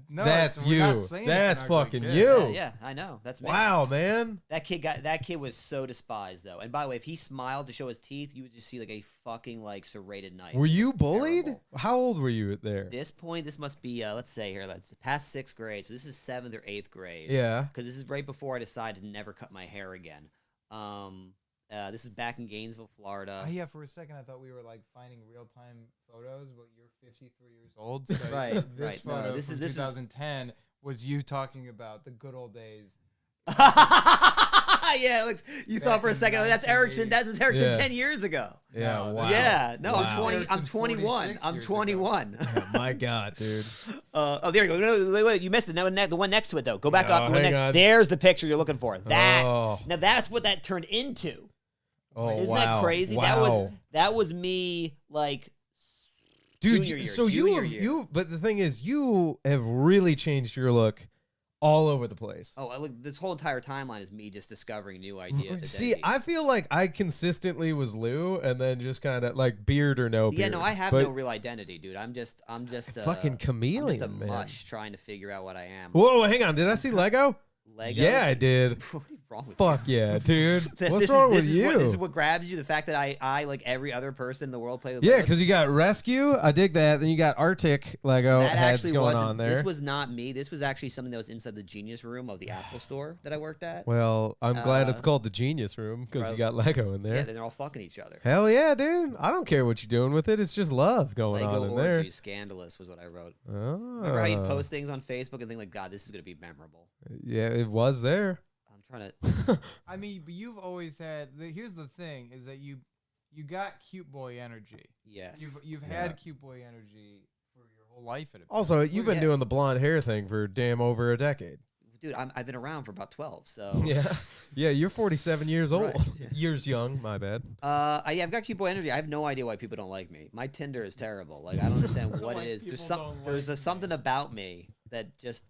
No, that's we're not you. saying it's That's an ugly fucking kid. you. Yeah, I know. That's me. Wow, man. That kid was so despised though. And by the way, if he smiled to show his teeth, you would just see like a fucking like serrated knife. Were you bullied? Terrible. How old were you there? This point, this must be let's say here, that's past 6th grade. So this is 7th or 8th grade. Yeah. Because this is right before I decided to never cut my hair again. This is back in Gainesville, Florida. Oh, yeah, for a second I thought we were like finding real time photos, but you're 53 years old. So Right, This right. No, photo this from is- 2010 was you talking about the good old days Yeah, it looks, you Back thought for a in second, oh, that's Erickson. 1980. That was Erickson Yeah. 10 years ago. Yeah, No, wow. Yeah, no, Wow. I'm Erickson 21. 46 I'm years 21. Oh, my God, dude. Oh, there you go. No, wait, you missed it. No, the one next to it, though. Go back No, up. The one hang next. on. There's the picture you're looking for. That. Oh. Now that's what that turned into. Oh, Isn't wow. that crazy? Wow. That was me, like, Dude, junior year, so junior year. but the thing is, you have really changed your look all over the place. Oh, look, this whole entire timeline is me just discovering new ideas. See, I feel like I consistently was Lou, and then just kind of like beard or no beard. Yeah, no, I have but no real identity, dude. I'm just fucking chameleon, I'm just a man. mush trying to figure out what I am. Whoa, hang on. Did I see Lego? Lego? Yeah, I did. What is wrong with Fuck yeah, dude. you? What's wrong with This you? is what grabs you. The fact that I like every other person in the world play with. Yeah, Legos. because you got Rescue. I dig that. Then you got Arctic Lego that heads actually going wasn't. on there. This was not me. This was actually something that was inside the Genius Room of the Apple Store that I worked at. Well, I'm glad it's Uh, called the Genius Room because you got Lego in there. Yeah, then they're all fucking each other. Hell yeah, dude. I don't care what you're doing with it. It's just love going Lego on in orgy, there. scandalous was what I wrote. Oh. Remember how you post things on Facebook and think like, God, this is gonna be memorable. Yeah, it was there. I'm trying to. I mean, but you've always had. Here's the thing: is that you got cute boy energy. Yes. You've Yeah. had cute boy energy for your whole life. At a Also, you've been Yes. doing the blonde hair thing for damn over a decade. Dude, I've been around for about 12, so. Yeah. Yeah, you're 47 years old. Right, yeah. Years young, my bad. Yeah, I've got cute boy energy. I have no idea why people don't like me. My Tinder is terrible. Like, I don't understand what Like, it is. people There's don't like something about me that just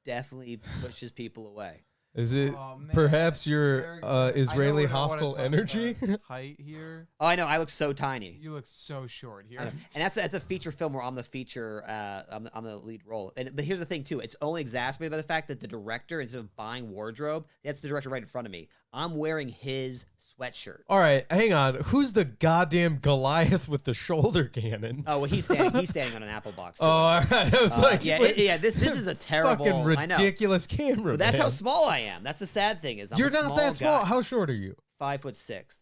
definitely pushes people away. Is it Oh, man. perhaps your Eric, I know Israeli what I wanna hostile talk energy? about. Height here. Oh, I know. I look so tiny. You look so short I here. know. And that's a feature film where I'm the feature, I'm the lead role. But here's the thing too, it's only exacerbated by the fact that the director, instead of buying wardrobe, that's the director right in front of me. I'm wearing his sweatshirt. All right, hang on. Who's the goddamn Goliath with the shoulder cannon? Oh well, he's standing on an apple box. Oh, all right. I was like, yeah, wait, yeah. This is a terrible. fucking I know. ridiculous camera. But that's how man. small I am. That's the sad thing is I'm You're a not small that small. guy. How short are you? 5'6".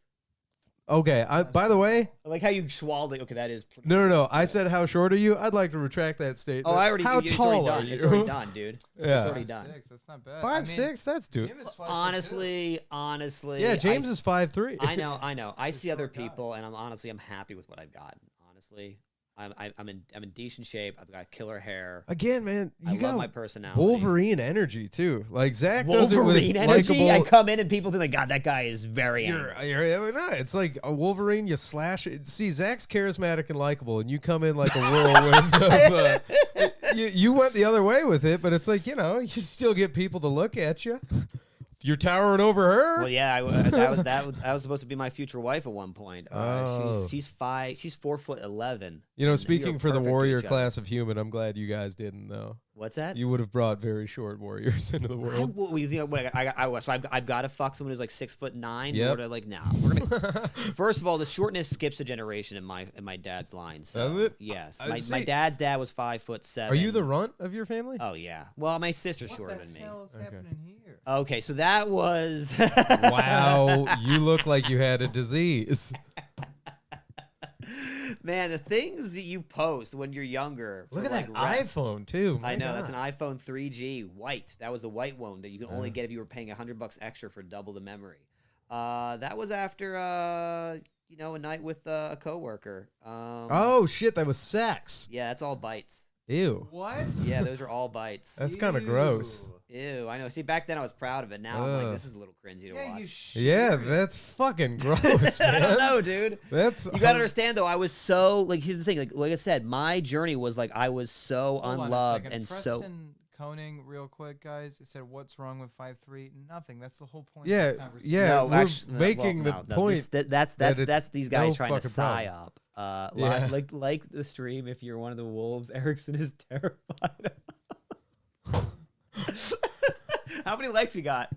Okay. By the way, I like how you swallowed it. Okay, that is. no. I said how short are you? I'd like to retract that statement. Oh, I already. How it's tall already are done. you? It's already done, dude. Yeah. It's already done. 5'6", that's not bad. 5'6"? That's dude. Jim is 5'2". Honestly. Yeah, James is 5'3". I know. I see other short guy. people, and I'm happy with what I've gotten. Honestly, I'm in decent shape. I've got killer hair. Again, man, I you love got my personality. Wolverine energy too. Like Zach does it Wolverine with energy. I likable. come in and people think, like, God, that guy is very angry. No, it's like a Wolverine. You slash it. See, Zach's charismatic and likable, and you come in like a whirlwind. You went the other way with it, but it's like you still get people to look at you. You're towering over her. Well, yeah, that was supposed to be my future wife at one point. Oh. She's 4'11". Speaking for the perfect to warrior each other. class of human, I'm glad you guys didn't though. What's that? You would have brought very short warriors into the world. I've got to fuck someone who's like 6'9". Yep. Or to like, nah. We're gonna. First of all, the shortness skips a generation in my dad's line. So, Does it? Yes. I My see. dad's dad was 5'7". Are you the runt of your family? Oh yeah. Well, my sister's What shorter the than me. hell is Okay. happening here? Okay, so that was. Wow, you look like you had a disease. Man, the things that you post when you're younger. Look for, at like, that rap- iPhone too. I My know that's an God. iPhone 3G white. That was a white one that you can only get if you were paying $100 extra for double the memory. That was after a night with a coworker. Oh shit, that was sex. Yeah, that's all bites. Ew. What? Yeah, those are all bites. That's kind of gross. Ew, I know. See, back then I was proud of it. Now I'm like, Ugh. this is a little cringy to Yeah, watch. you Yeah, share it. that's fucking gross, man. I don't know, dude. That's You gotta understand though, I was so like. Here's the thing, like I said, my journey was like I was so Hold on a unloved second. and so. Preston Koning, real quick, guys. It said, "What's wrong with 5'3"? Nothing. That's the whole point. Yeah, of this conversation. yeah. No, we're actually, making the point That's that it's that's these guys no trying to fucking psy problem. up. Yeah. Like the stream. If you're one of the wolves, Erickson is terrified. How many likes we got?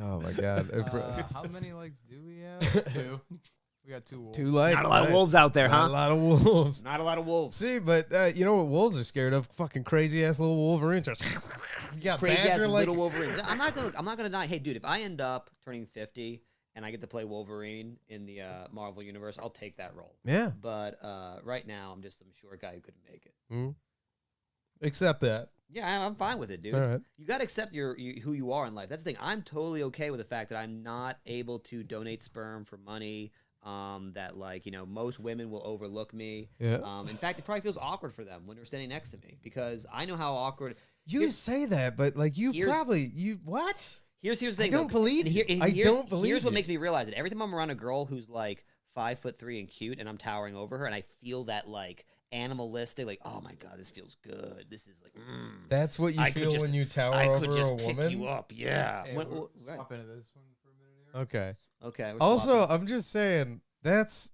Oh my god. How many likes do we have? 2. We got 2 wolves. 2 likes. Not a lot of nice. wolves out there, Not huh? a lot of wolves. Not a lot of wolves. See, but you know what wolves are scared of? Fucking crazy ass little wolverines. You got Crazy ass badger like little Wolverines. I'm not gonna deny. Hey, dude, if I end up turning 50 and I get to play Wolverine in the Marvel universe, I'll take that role. Yeah. But right now, I'm just some short guy who couldn't make it. Mm. Accept that. Yeah, I'm fine with it, dude. All right. You got to accept who you are in life. That's the thing. I'm totally okay with the fact that I'm not able to donate sperm for money. That like most women will overlook me. Yeah. In fact, it probably feels awkward for them when they're standing next to me because I know how awkward. You say that, but like you what? Here's the thing. I don't believe you. I don't believe Here's what you. makes me realize it. Every time I'm around a girl who's like 5'3" and cute, and I'm towering over her, and I feel that like animalistic, like, oh my god, this feels good. This is like, That's what you feel when you tower over a woman. Pick you up, yeah. Hey, When- we're swap into this one for a minute here. Okay. Okay. we're Also, swapping. I'm just saying that's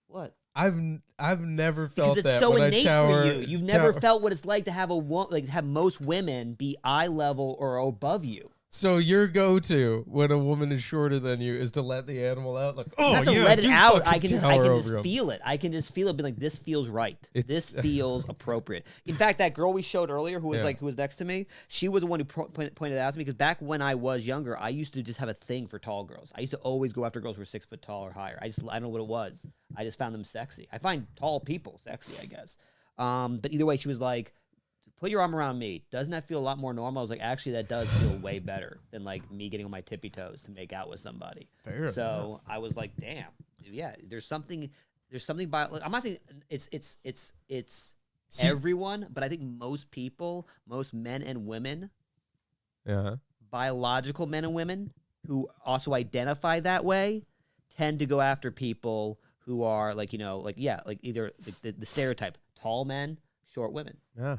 What? I've never felt Because it's that so when innate I tower, for you. You've never tower- felt what it's like to have have most women be eye level or above you. So your go-to when a woman is shorter than you is to let the animal out, like, oh Not to yeah, let it dude, out. fucking I can just tower over him. feel it. I can just feel it. Be like, this feels right. It's- This feels appropriate. In fact, that girl we showed earlier, who was Yeah. who was next to me, she was the one who pointed it out to me because back when I was younger, I used to just have a thing for tall girls. I used to always go after girls who were 6 foot tall or higher. I don't know what it was. I just found them sexy. I find tall people sexy, I guess. But either way, she was like, put your arm around me. Doesn't that feel a lot more normal? I was like, actually, that does feel way better than like me getting on my tippy toes to make out with somebody. Fair So I was like, damn, yeah. There's something by. Like, I'm not saying it's See- everyone, but I think most people, most men and women, Yeah. biological men and women who also identify that way, tend to go after people who are like either the stereotype tall men, short women. Yeah.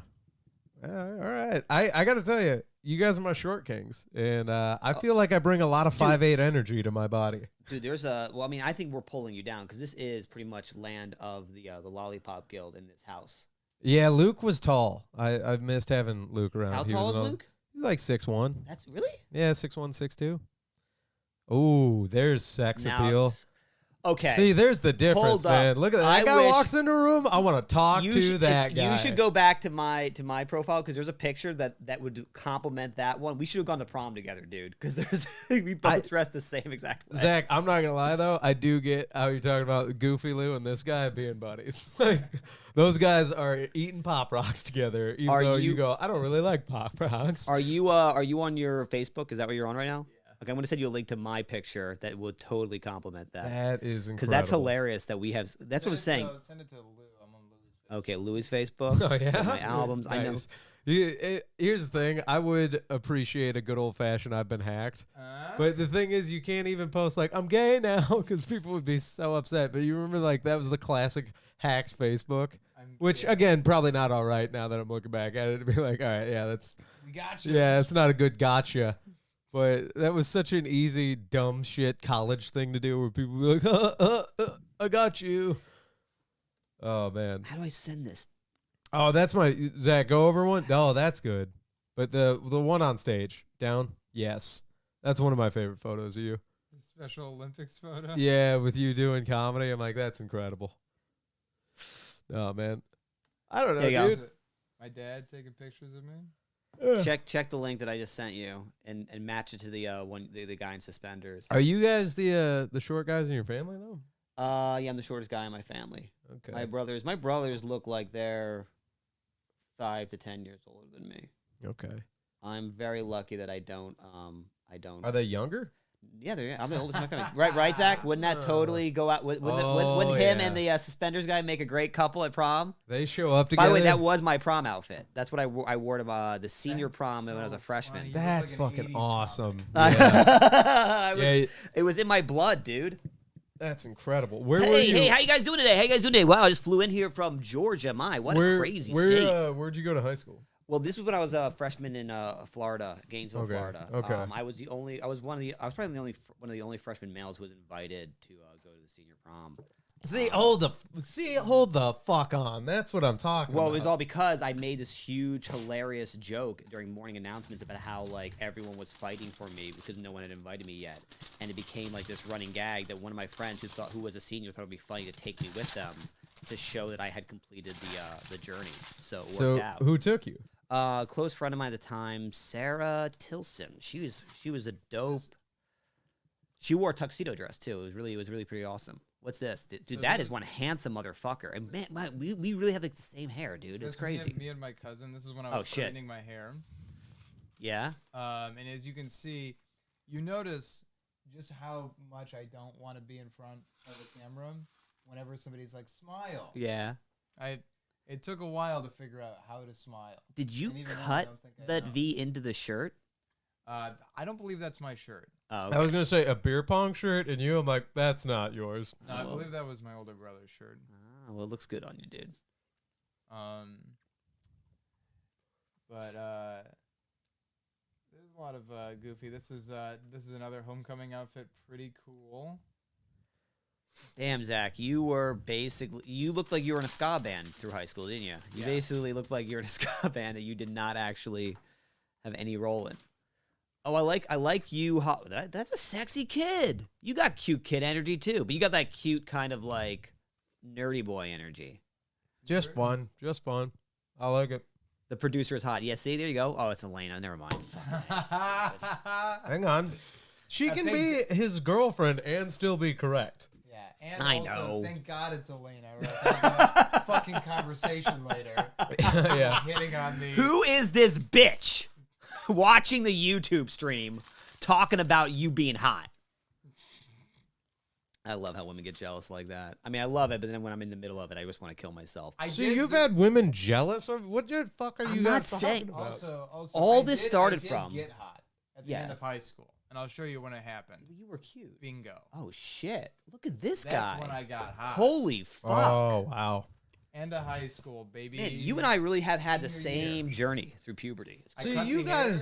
All right. I got to tell you, you guys are my short kings, and I feel like I bring a lot of 5'8" energy to my body. Dude, I think we're pulling you down because this is pretty much land of the Lollipop Guild in this house. Yeah, Luke was tall. I've missed having Luke around. How He tall was is an- Luke? He's like 6'1". That's really Yeah, 6'1", 6'2". Ooh, there's sex now. appeal. Okay. See, there's the difference, Hold up. man. Look at that. I That guy wish- walks in the room. I want to talk to that guy. You should go back to my profile because there's a picture that would complement that one. We should have gone to prom together, dude. Because we both dressed the same exact way. Zach, I'm not gonna lie though. I do get how you're talking about Goofy Lou and this guy being buddies. Like those guys are eating Pop Rocks together, even though you go, I don't really like Pop Rocks. Are you on your Facebook? Is that what you're on right now? Okay, I'm gonna send you a link to my picture that would totally complement that. That is incredible. Because that's hilarious that we have. That's what I'm saying. Send it to Lou. I'm on Lou's Facebook. Okay, Louis' Facebook. Oh yeah, my albums. I know. Nice. Here's the thing. I would appreciate a good old fashioned I've been hacked. But the thing is, you can't even post like I'm gay now because people would be so upset. But you remember like that was the classic hacked Facebook, which again probably not all right now that I'm looking back at it to be like, all right, yeah, that's We got you. yeah, it's not a good gotcha. But that was such an easy dumb shit college thing to do where people would be like, I got you. Oh man. How do I send this? Oh, that's my Zach. Go over one. Oh, that's good. But the one on stage down, yes, that's one of my favorite photos of you. The Special Olympics photo. Yeah, with you doing comedy, I'm like, that's incredible. Oh man, I don't know, There you go. dude. My dad taking pictures of me. Check the link that I just sent you and match it to the guy in suspenders. Are you guys the short guys in your family though? Yeah, I'm the shortest guy in my family. Okay. My brothers look like they're 5 to 10 years older than me. Okay. I'm very lucky that I don't. Are they younger? Yeah, I'm the oldest in my family. Right, Zach? Wouldn't that totally go out? Wouldn't him and the suspenders guy make a great couple at prom? They show up By together. the way, that was my prom outfit. That's what I wore to the senior That's prom when I was a so freshman. funny. That's You look like an fucking 80s awesome. comic. Yeah. It was in my blood, dude. That's incredible. Where were Hey, you? hey, how you guys doing today? Wow, I just flew in here from Georgia. What a crazy state. Where'd you go to high school? Well, this was when I was a freshman in Florida, Gainesville, Okay, Florida. okay. I was probably one of the only freshman males who was invited to go to the senior prom. Hold the fuck on. That's what I'm talking Well, about. it was all because I made this huge, hilarious joke during morning announcements about how like everyone was fighting for me because no one had invited me yet, and it became like this running gag that one of my friends who was a senior thought it would be funny to take me with them to show that I had completed the journey. So it worked out. Who took you? Close friend of mine at the time, Sarah Tilson. She was a dope. She wore a tuxedo dress too. It was really pretty awesome. What's this? Dude, So that this- is one handsome motherfucker. And man, we really have like the same hair, dude. It's This crazy. Me and my cousin. This is when I Oh, was shit. straightening my hair. Yeah. And as you can see, you notice just how much I don't want to be in front of the camera whenever somebody's like, smile. Yeah. It took a while to figure out how to smile. Did you And even then, I cut don't think I that know. V into the shirt? I don't believe that's my shirt. Oh, I was gonna say a beer pong shirt, and I'm like, that's not yours. No, I Well. believe that was my older brother's shirt. well, it looks good on you, dude. But there's a lot of goofy. This is another homecoming outfit. Pretty cool. Damn, Zach, you looked like you were in a ska band through high school, didn't you? You Yeah. basically looked like you're in a ska band that you did not actually have any role in. Oh, I like you. That's a sexy kid. You got cute kid energy too, but you got that cute kind of like nerdy boy energy. Just fun. I like it. The producer is hot. Yeah, see, there you go. Oh, it's Elena. Never mind. Hang on. She I can think- be his girlfriend and still be correct. Yeah, and I also, know. thank God it's Elena. We're having a fucking conversation later. Yeah. Hitting on me. Who is this bitch watching the YouTube stream talking about you being hot? I love how women get jealous like that. I mean, I love it, but then when I'm in the middle of it, I just want to kill myself. So you've had women jealous of what the fuck are I'm you not guys saying- talking about? Also, All I this did- started I did from- get hot at the Yeah. end of high school, and I'll show you when it happened. You were cute. Bingo. Oh shit! Look at this That's guy. when I got hot. Holy fuck! Oh wow. End of high school, baby. Man, you and I really have had the Senior year. same journey through puberty. It's I See, cut you the hair.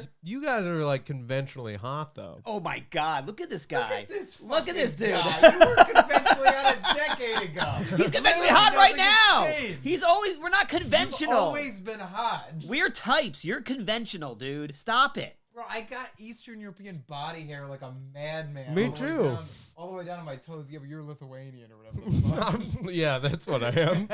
guys are like conventionally hot though. Oh my god! Look at this guy! Look at this. Look at this dude! Guy. You were conventionally hot a decade ago. He's conventionally Literally hot right now. nothing has changed. He's always. We're not You've conventional. always been hot. We're types. You're conventional, dude. Stop it. Bro, I got Eastern European body hair like a madman. Me all the way too. down- all the way down to my toes. Yeah, but you're Lithuanian or whatever the fuck. Yeah, that's what I am.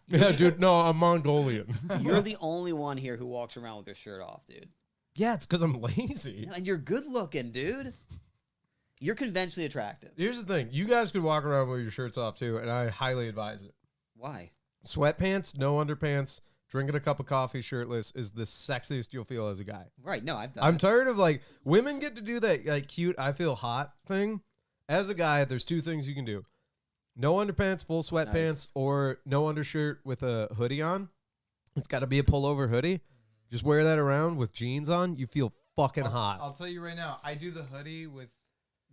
Yeah, dude. No, I'm Mongolian. You're the only one here who walks around with your shirt off, dude. Yeah, it's because I'm lazy. And you're good looking, dude. You're conventionally attractive. Here's the thing: you guys could walk around with your shirts off too, and I highly advise it. Why? Sweatpants, no underpants, drinking a cup of coffee shirtless is the sexiest you'll feel as a guy. Right? No, I've done. I'm it. tired of like women get to do that like cute I feel hot thing. As a guy, there's two things you can do. No underpants, full sweatpants, Nice. or no undershirt with a hoodie on. It's got to be a pullover hoodie. Just wear that around with jeans on. You feel fucking hot. I'll tell you right now, I do the hoodie with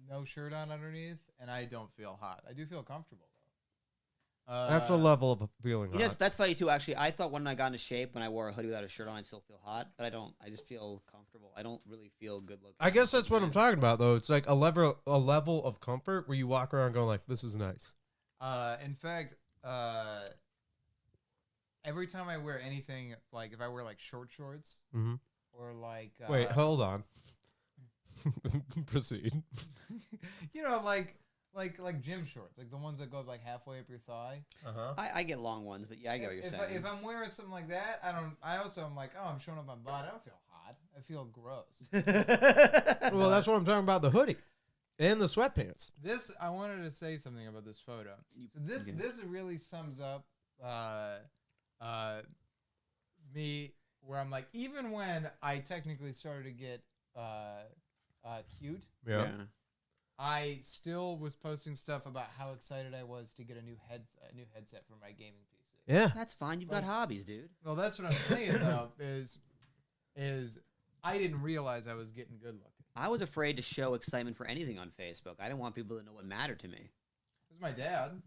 no shirt on underneath, and I don't feel hot. I do feel comfortable though. That's a level of feeling You know, hot. that's funny too. Actually, I thought when I got into shape, when I wore a hoodie without a shirt on, I'd still feel hot, but I don't. I just feel comfortable. I don't really feel good looking. I guess that's what I'm talking about, though. It's like a level of comfort where you walk around going like, "This is nice." In fact, every time I wear anything, like if I wear like short shorts Mm-hmm. or like Wait, hold on. Proceed. you know, like gym shorts, like the ones that go like halfway up your thigh. Uh-huh. I get long ones, but yeah, I get what you're if saying. if I'm wearing something like that, I also am like, oh, I'm showing up my body. I don't feel hot. I feel gross. Well, that's what I'm talking about. The hoodie and the sweatpants. This I wanted to say something about this photo. So this okay. this really sums up me where I'm like, even when I technically started to get cute, Yeah. I still was posting stuff about how excited I was to get a new headset for my gaming PC. Yeah. That's fine. You've Like- got hobbies, dude. Well, that's what I'm saying though. Is I didn't realize I was getting good looking. I was afraid to show excitement for anything on Facebook. I didn't want people to know what mattered to me. This is my dad.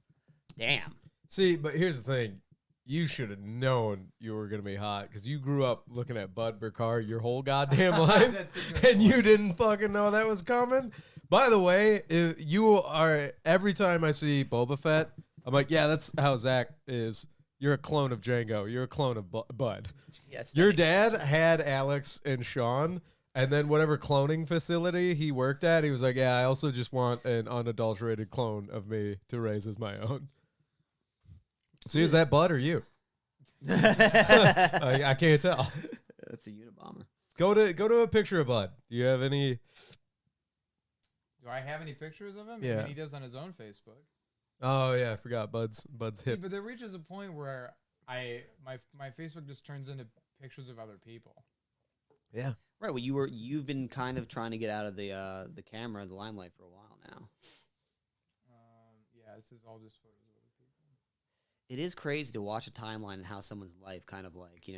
Damn. See, but here's the thing. You should have known you were going to be hot because you grew up looking at Bud Burkhardt your whole goddamn life, That's a good and you point. didn't fucking know that was coming. By the way, if you are every time I see Boba Fett, I'm like, yeah, that's how Zach is. You're a clone of Django. You're a clone of Bud. Yes. Your dad had Alex and Sean, and then whatever cloning facility he worked at, he was like, yeah, I also just want an unadulterated clone of me to raise as my own. See, is that Bud or you? I can't tell. That's a Unabomber. Go to a picture of Bud. Do you have any? Do I have any pictures of him? I Yeah. mean, he does on his own Facebook. Oh yeah, I forgot Bud's See, hip. but there reaches a point where my Facebook just turns into pictures of other people. Yeah. Right. Well, you've been kind of trying to get out of the camera, the limelight for a while now. Yeah, this is all just photos of other people. It is crazy to watch a timeline and how someone's life kind of like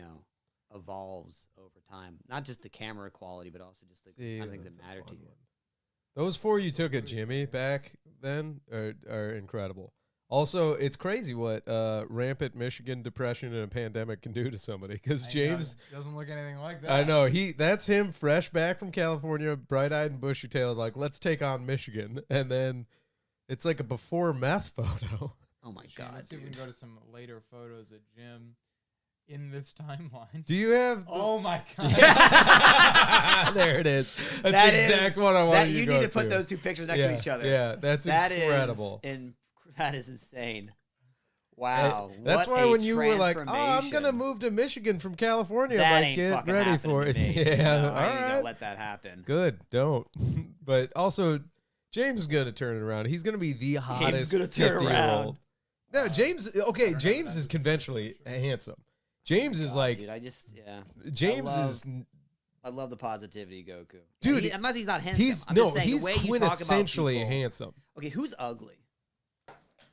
evolves over time. Not just the camera quality, but also just the kind of things that matter to you. Those 4 you took at Jimmy back then are incredible. Also, it's crazy what rampant Michigan depression and a pandemic can do to somebody. Because James doesn't look anything like that. I know that's him fresh back from California, bright-eyed and bushy-tailed, like let's take on Michigan, and then it's like a before meth photo. Oh my god! Let's see if we can go to some later photos at Jim in this timeline. Do you have? Oh my god! There it is. That's the exact one I wanted you to need go to put those two pictures next to each other. Yeah, that's incredible. That is insane. Wow. That's what why a when you were like, "Oh, I'm transformation. gonna move to Michigan from California," That I'm like, ain't "Get fucking ready happening for to it." me. Yeah, No, all I ain't gonna right. let that happen. Good, don't. But also, James is gonna turn it around. He's gonna be the hottest gonna turn 50-year-old. No, James. Okay, James is conventionally handsome. James is like, dude, James I love the positivity, Goku. Dude, unless he's not handsome. he's I'm just saying, he's the way you talk about quintessentially people- handsome. Okay, who's ugly?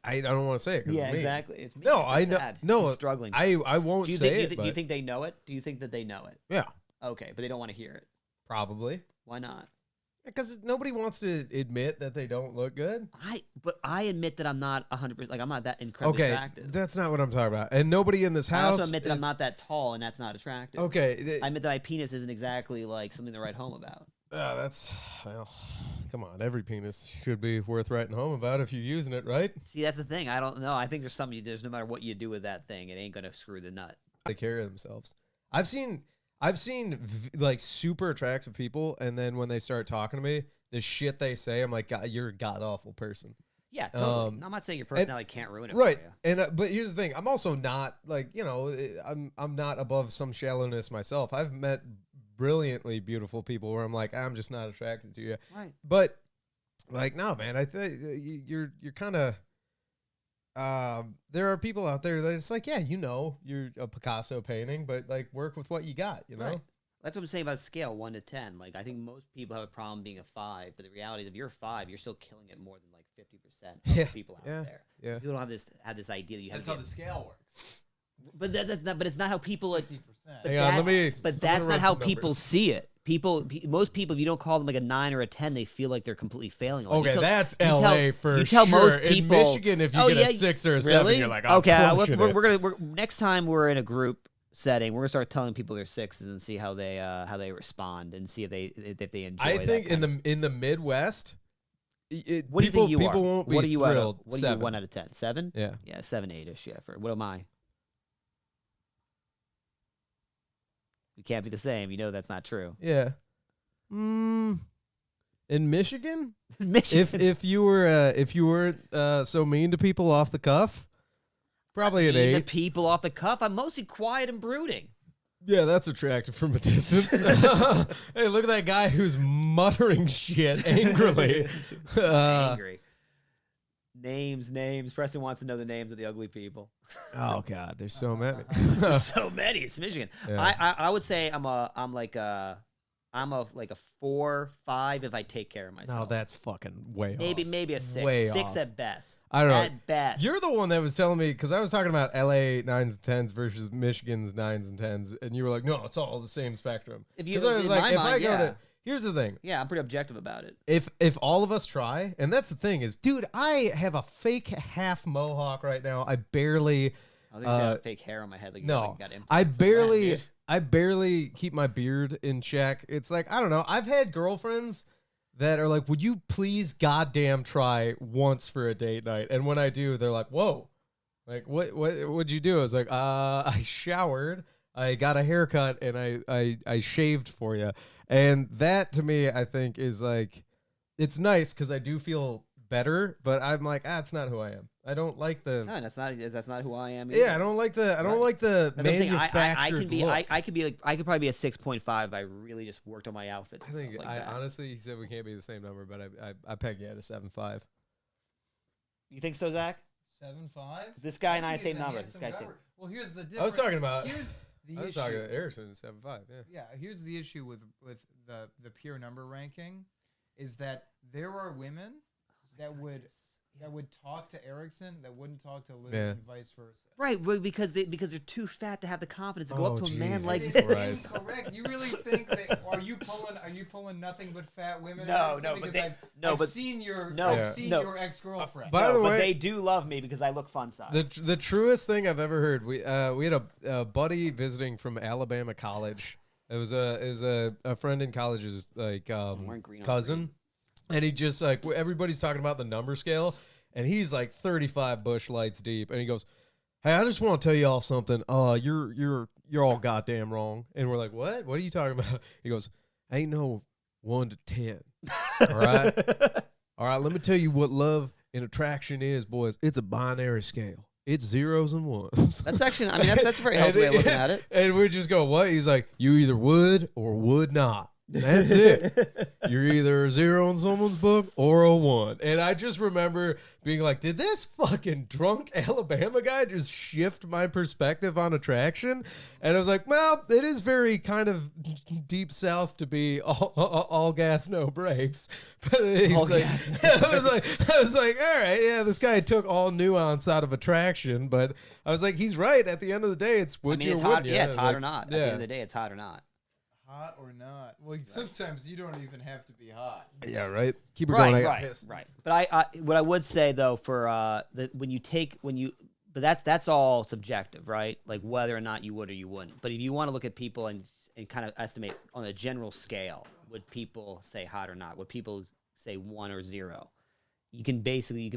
I don't want to say it because it's me. exactly. It's me. No, It's so I know. sad. No, I'm struggling. I won't do you say think, it. do you think they know it? Do you think that they know it? Yeah, Okay, but they don't want to hear it. probably Why not? because nobody wants to admit that they don't look good. I admit that I'm not 100%. Like I'm not that incredibly Okay, attractive. that's not what I'm talking about. And nobody in this I house. also admit that I'm is- not that tall, and that's not attractive. Okay, I admit that my penis isn't exactly like something to write home about. that's well. Come on, every penis should be worth writing home about if you're using it right. See, that's the thing. I don't know. I think there's something. There's no matter what you do with that thing, it ain't gonna screw the nut. Take care of themselves. I've seen like super attractive people, and then when they start talking to me, the shit they say, I'm like, God, you're a god awful person. Yeah, totally. I'm not saying your personality can't ruin it. Right. For you. And but here's the thing, I'm also not like, I'm not above some shallowness myself. I've met brilliantly beautiful people where I'm like, I'm just not attracted to you. Right. But like, no, man, I think you're kind of there are people out there that it's like, yeah, you're a Picasso painting, but like work with what you got, Right. That's what I'm saying about scale 1 to 10. Like I think most people have a problem being a 5, but the reality is, if you're a 5, you're still killing it more than like 50% of the people out there. Yeah. People don't have this idea that you have. That's how the scale works. But that's not. But it's not how people. 50%. But Hang on, that's run not how some people numbers. see it. Most people, if you don't call them like a 9 or a 10, they feel like they're completely failing. Like, Okay, that's you LA tell- for you tell sure. most people, In Michigan, if you get a 6 or a 7, really? you're like, I'm okay. crushing it. We're next time we're in a group setting, we're gonna start telling people they're 6s and see how they respond and see if they enjoy. I that think kind in the Midwest, What do you think you people are? won't be What are you thrilled. What are you 7. 1 out of 10? 7? Yeah. Yeah, 7, 8ish. Yeah. What am I? We can't be the same. You know that's not true. Yeah. In Michigan, Michigan. if you weren't so mean to people off the cuff, probably an the 8. people off the cuff. I'm mostly quiet and brooding. Yeah, that's attractive from a distance. Hey, look at that guy who's muttering shit angrily. Angry. Names. Preston wants to know the names of the ugly people. Oh God, there's so many. There's so many. It's Michigan. Yeah. I would say I'm like a 4, 5 if I take care of myself. No, that's fucking way off. Maybe a 6. Way 6 off. at best. I don't know. At best. You're the one that was telling me, because I was talking about LA 9s and 10s versus Michigan's 9s and 10s, and you were like, no, it's all the same spectrum. If you- 'Cause I was in like, my if mind, I go yeah. to, here's the thing. Yeah, I'm pretty objective about it. If all of us try, and that's the thing is, dude, I have a fake half mohawk right now. I barely, I think I have fake hair on my head. Like, no, got implants I and that, barely, dude. I barely keep my beard in check. It's like, I don't know. I've had girlfriends that are like, would you please goddamn try once for a date night? And when I do, they're like, whoa, like what would you do? I was like, I showered, I got a haircut, and I shaved for you. And that to me, I think is like, it's nice because I do feel better, but I'm like, it's not who I am. I don't like the. No, that's not who I am. Yeah, either. I don't like the That's what I'm saying. manufactured look. I could probably be a 6.5 if I really just worked on my outfits. I And think stuff like that. honestly, he said we can't be the same number, but I peg you at a 7.5. You think so, Zach? 7'5"? This guy and I think same he's a number. This handsome guy's guy. same. Well, here's the difference. I was talking about. Here's the I was issue. talking to Erickson 7'5". Yeah. Yeah, here's the issue with the pure number ranking, is that there are women that would talk to Erickson that wouldn't talk to Lou and vice versa. Right, because they're too fat to have the confidence to go up to a man like Jesus this. Christ. Correct. You really think that? Are you pulling nothing but fat women? No, Erickson? no, but Because they- I've but- seen your no, I've seen no. your ex-girlfriend. By the But way, they do love me because I look fun size. the truest thing I've ever heard. We had a buddy visiting from Alabama College. It was a friend in college's like wearing green on cousin, and he just like everybody's talking about the number scale, and he's like 35 bush lights deep, and he goes, "Hey, I just want to tell you all something. You're all goddamn wrong." And we're like, "What? What are you talking about?" He goes, "Ain't no 1 to 10. All right, all right. Let me tell you what love and attraction is, boys. It's a binary scale. It's zeros and ones." That's actually, I mean, that's a very healthy way of looking at it. And we just go, "What?" He's like, "You either would or would not. That's it. You're either a 0 in someone's book or a 1." And I just remember being like, did this fucking drunk Alabama guy just shift my perspective on attraction? And I was like, well, it is very kind of deep south to be all gas, no brakes. But All like, gas, no I was like, all right, yeah, this guy took all nuance out of attraction. But I was like, he's right. At the end of the day, it's I would mean, you it's or hot. wouldn't you? Yeah, it's hot Like, or not. At the end of the day, it's hot or not. Hot or not? Well, sometimes you don't even have to be hot. Yeah, right. Keep it going. I got Right, pissed. right. But I what I would say though for but that's all subjective, right? Like whether or not you would or you wouldn't. But if you want to look at people and kind of estimate on a general scale, would people say hot or not? Would people say 1 or 0? You can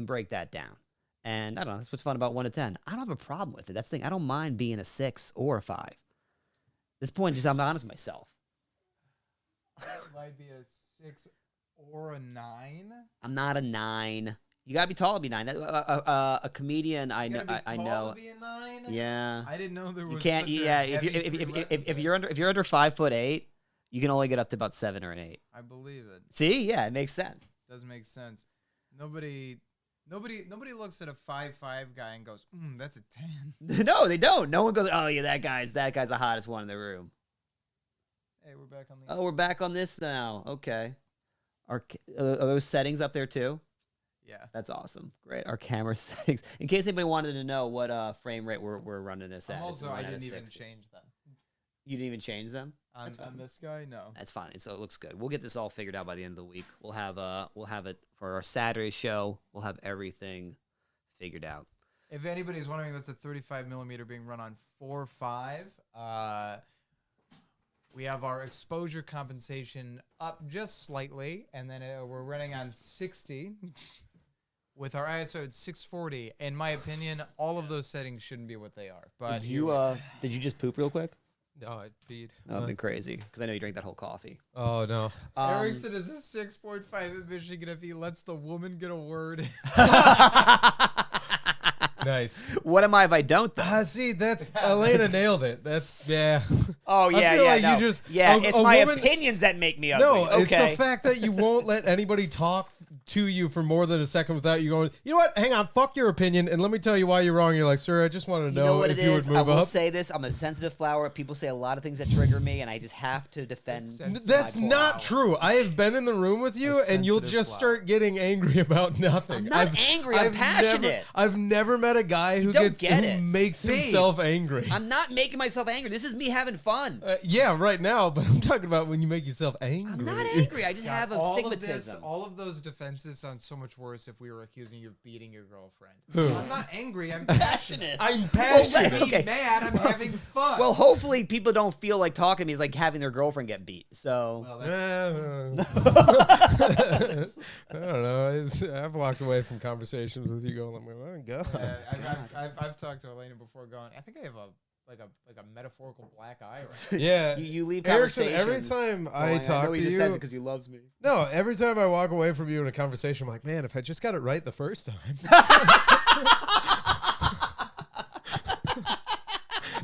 break that down. And I don't know. That's what's fun about 1 to 10. I don't have a problem with it. That's the thing. I don't mind being a 6 or a 5. At this point, just I'm honest with myself. Might be a 6 or a 9. I'm not a 9. You gotta be tall to be 9. A comedian I know. I know. To be a 9? Yeah. I didn't know there was. You can't. Such Yeah. A heavy If you're under 5'8", you can only get up to about 7 or an 8. I believe it. See, yeah, it makes sense. Does make sense. Nobody looks at a 5'5" guy and goes, "That's a 10." No, they don't. No one goes, "Oh yeah, that guy's the hottest one in the room." Hey, we're back on the. Oh, we're back on this now. Okay. Are those settings up there too? Yeah. That's awesome. Great. Our camera settings. In case anybody wanted to know what frame rate we're running this at. Also, it's I running at didn't even 60. change them. You didn't even change them? On this guy, no. That's fine. So it looks good. We'll get this all figured out by the end of the week. We'll have it for our Saturday show. We'll have everything figured out. If anybody's wondering, that's a 35 millimeter being run on 4.5. We have our exposure compensation up just slightly, and then we're running on 60 with our ISO at 640. In my opinion, all of those settings shouldn't be what they are. But Did you just poop real quick? No, I peed. No, I've been crazy because I know you drank that whole coffee. Oh no. Erickson is a 6.5 in Michigan if he lets the woman get a word. Nice. What am I if I don't? Though? See, that's Elena nailed it. That's yeah. Oh yeah, I feel yeah. like No. you just it's a my woman- opinions that make me ugly. No, it's okay. the fact that you won't let anybody talk to you for more than a second without you going, you know what? Hang on, fuck your opinion, and let me tell you why you're wrong. You're like, sir, I just want to You know what if it you is? would I move will up. say this: I'm a sensitive flower. People say a lot of things that trigger me, and I just have to defend. That's my not flower. true. I have been in the room with you, and you'll sensitive just flower. start getting angry about nothing. I'm not angry. I'm passionate. I've never met a guy who don't get it. makes himself angry. I'm not making myself angry. This is me having fun. Yeah, right now, but I'm talking about when you make yourself angry. I'm not angry. I just have a all stigmatism. all of those defenses sound so much worse if we were accusing you of beating your girlfriend. Who? I'm not angry. I'm passionate. I'm Well, passionate. okay. Be mad. I'm having fun. Well, hopefully people don't feel like talking to me is like having their girlfriend get beat. So Well, I don't know. I've walked away from conversations with you going, oh, God. I've talked to Elena before going, I think I have a metaphorical black eye right now. Yeah. you leave Erickson, conversations. every time I going, talk know to he just you, says it because he loves me. no, every time I walk away from you in a conversation, I'm like, man, if I just got it right the first time.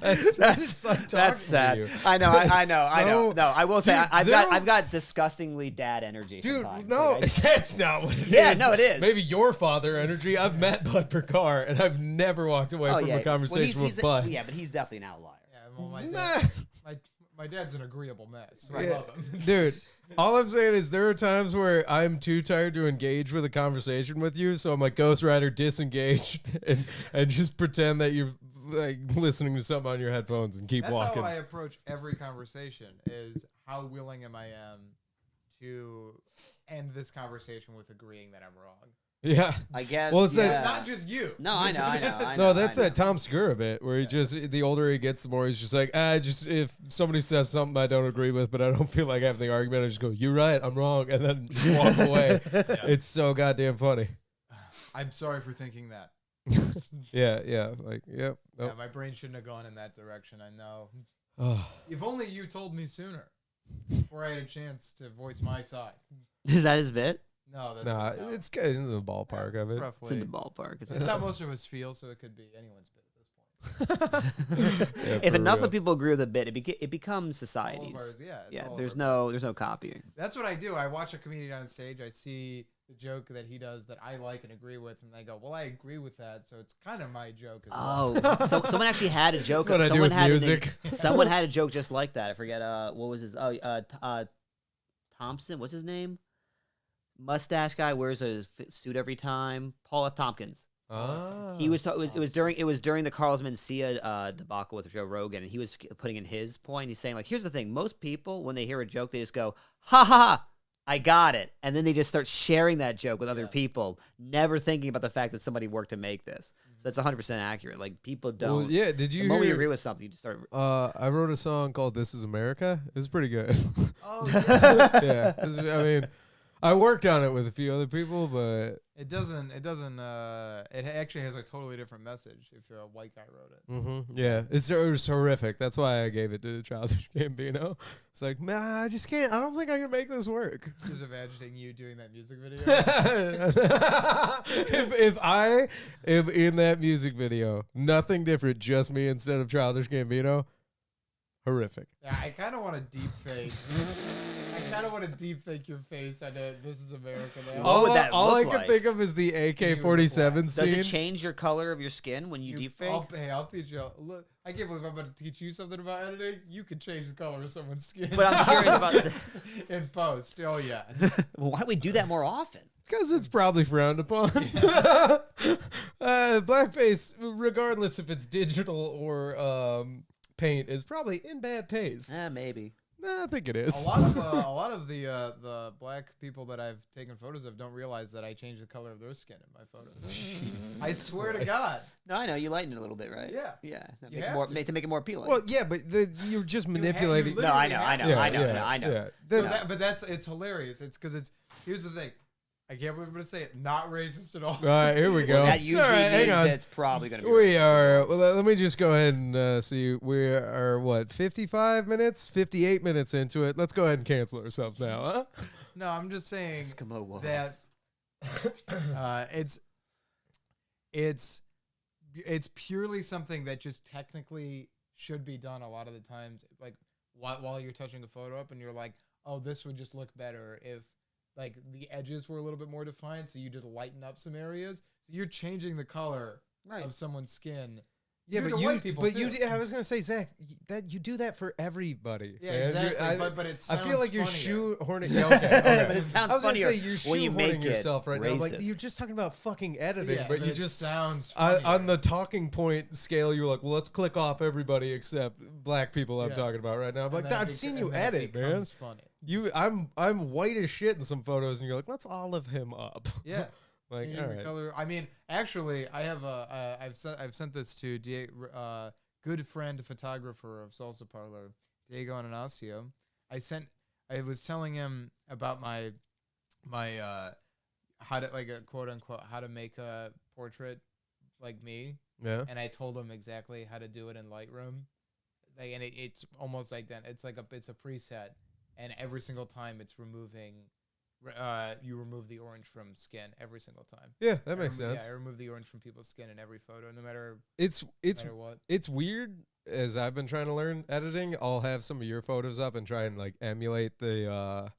It's like talking That's to sad. you. I know. I know. So- No, I will say Dude, I've got disgustingly dad energy. Dude, sometimes. no, Like, that's not what it is. Yeah, no, it is. Maybe your father energy. I've met Bud Percar, and I've never walked away from a conversation with Bud. Yeah, but he's definitely an outlier. Yeah, well, Nah. my dad's an agreeable mess. I Yeah. love him. Dude, all I'm saying is there are times where I'm too tired to engage with a conversation with you, so I'm like Ghost Rider disengaged and just pretend that you're like listening to something on your headphones and keep That's walking. how I approach every conversation, is how willing am I to end this conversation with agreeing that I'm wrong. Yeah. I guess. Well, it's that- yeah. Not just you. No, I know. No, that's I know. that Tom Segura bit where he just, the older he gets, the more he's just like, just if somebody says something I don't agree with, but I don't feel like having the argument, I just go, you're right, I'm wrong, and then just walk away. It's so goddamn funny. I'm sorry for thinking that. Yeah, like, yep. Yeah, Nope. my brain shouldn't have gone in that direction. I know. Oh. If only you told me sooner, before I had a chance to voice my side. Is that his bit? No, that's Nah, just how- it's good in the ballpark of it's it. It's in roughly. the ballpark. It's how most of us feel, so it could be anyone's bit at this point. Yeah, If for enough real. of people agree with a bit, it becomes All of societies. ours, yeah. it's Yeah, all of there's ours. no copying. That's what I do. I watch a comedian on stage. I see the joke that he does that I like and agree with, and I go, "Well, I agree with that, so it's kind of my joke as well." Oh, so someone actually had a joke. what I do someone with had music. someone had a joke just like that. I forget. What was his? Thompson. What's his name? Mustache guy wears a suit every time. Paul F. Tompkins. Ah. He was. It was during the Carlos Mencia debacle with Joe Rogan, and he was putting in his point. He's saying like, here's the thing: most people, when they hear a joke, they just go, "Ha ha ha! I got it," and then they just start sharing that joke with other people, never thinking about the fact that somebody worked to make this. So that's 100% accurate. Like people don't. Well, yeah, did The you moment you hear? agree with something, you just start. I wrote a song called "This Is America." It was pretty good. Oh, yeah. Yeah, I mean, I worked on it with a few other people, but It doesn't. It actually has a totally different message if you're a white guy wrote it. yeah, it was horrific. That's why I gave it to Childish Gambino. It's like, man, I just can't. I don't think I can make this work. Just imagining you doing that music video. if I am in that music video, nothing different, just me instead of Childish Gambino. Horrific. Yeah, I kind of want to deep fake. I kind of want to deep fake your face on a "This Is America" now. What would that all I look can like? think of is the AK-47 Does scene. it change your color of your skin when you deep fake? I'll teach you. Look, I can't believe I'm about to teach you something about editing. You can change the color of someone's skin. But I'm curious about in post. Oh yeah. Well, why don't we do that more often? Because it's probably frowned upon. Blackface, regardless if it's digital or paint, is probably in bad taste. Maybe. Nah, I think it is. A lot of the black people that I've taken photos of don't realize that I change the color of their skin in my photos. I swear to God. No, I know you lighten it a little bit, right? Yeah. Yeah. You Make it have more, to. to make it more appealing. Well, yeah, but you're just manipulating. you no, I literally know, I have know, to. I know, yeah, I know. yeah. So Then- but it's hilarious. It's because it's here's the thing. I can't believe I'm gonna say it. Not racist at all. All right, here we go. Well, that usually All right, hang means on. it's probably going to be. We racist. are. Well, let me just go ahead and see. We are what, 55 minutes, 58 minutes into it. Let's go ahead and cancel ourselves now, huh? No, I'm just saying Eskimo Woes. that it's purely something that just technically should be done a lot of the times. Like while you're touching a photo up, and you're like, oh, this would just look better if like the edges were a little bit more defined, so you just lighten up some areas. So you're changing the color Right. of someone's skin. Yeah, You're but the you, white people but too. you. I was gonna say, Zach, that you do that for everybody. Yeah, man. exactly. But it I sounds feel like you're funnier. shoehorning. Yeah, okay. But it sounds I was gonna funnier say you're when you make shoehorning it yourself right now. Like racist. you're just talking about fucking editing, Yeah, but you it just sounds funnier. on the talking point scale, you're like, well, let's click off everybody except black people. I'm Yeah. talking about right now. I'm And like, then it I've seen and you then it edit, man. becomes Funny. I'm white as shit in some photos, and you're like, let's olive him up. Yeah. Like, Changing all the right. color. I mean, actually, I have I've sent this to good friend photographer of Salsa Parlor, Diego Ananasio. I was telling him about my how to, like, a quote unquote, how to make a portrait like me, Yeah. and I told him exactly how to do it in Lightroom. Like, and it's almost like that. It's a preset, and every single time it's removing. You remove the orange from skin every single time. Yeah, that makes sense. Yeah, I remove the orange from people's skin in every photo, no matter It's what. it's weird as I've been trying to learn editing, I'll have some of your photos up and try and like emulate the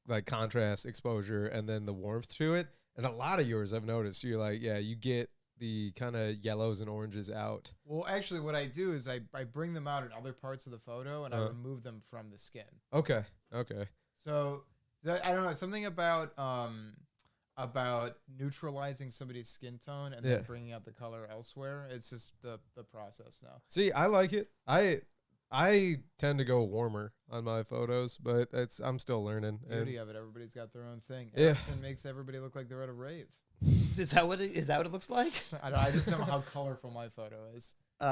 like contrast, exposure, and then the warmth to it. And a lot of yours, I've noticed, you're like, yeah, you get the kind of yellows and oranges out. Well, actually, what I do is I bring them out in other parts of the photo and I remove them from the skin. Okay. So I don't know, something about neutralizing somebody's skin tone and then bringing out the color elsewhere. It's just the process now. See, I like it. I tend to go warmer on my photos, but I'm still learning. Beauty of it. Everybody's got their own thing. Yeah. Erickson makes everybody look like they're at a rave. Is that what it looks like? I just know how colorful my photo is. What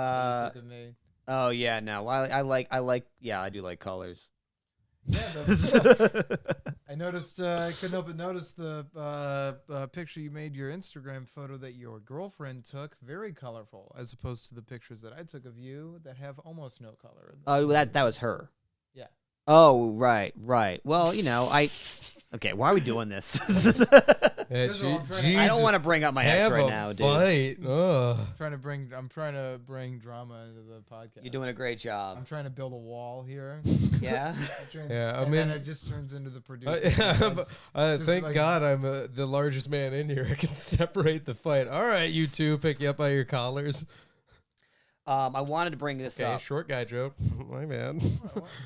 you took of me. Oh yeah, no. I like. Yeah, I do like colors. Yeah, I noticed. I couldn't help but notice the picture you made, your Instagram photo that your girlfriend took, very colorful, as opposed to the pictures that I took of you that have almost no color. Oh, that was her. Yeah. Oh, right. Well, Okay, why are we doing this? Yeah, I don't want to bring up my ex have right a now, fight. dude. Ugh. I'm trying to bring drama into the podcast. You're doing a great job. I'm trying to build a wall here. Yeah. Yeah, and then it just turns into the producer. Thank God I'm the largest man in here. I can separate the fight. All right, you two, pick you up by your collars. I wanted to bring this Okay, up. short guy joke. My man.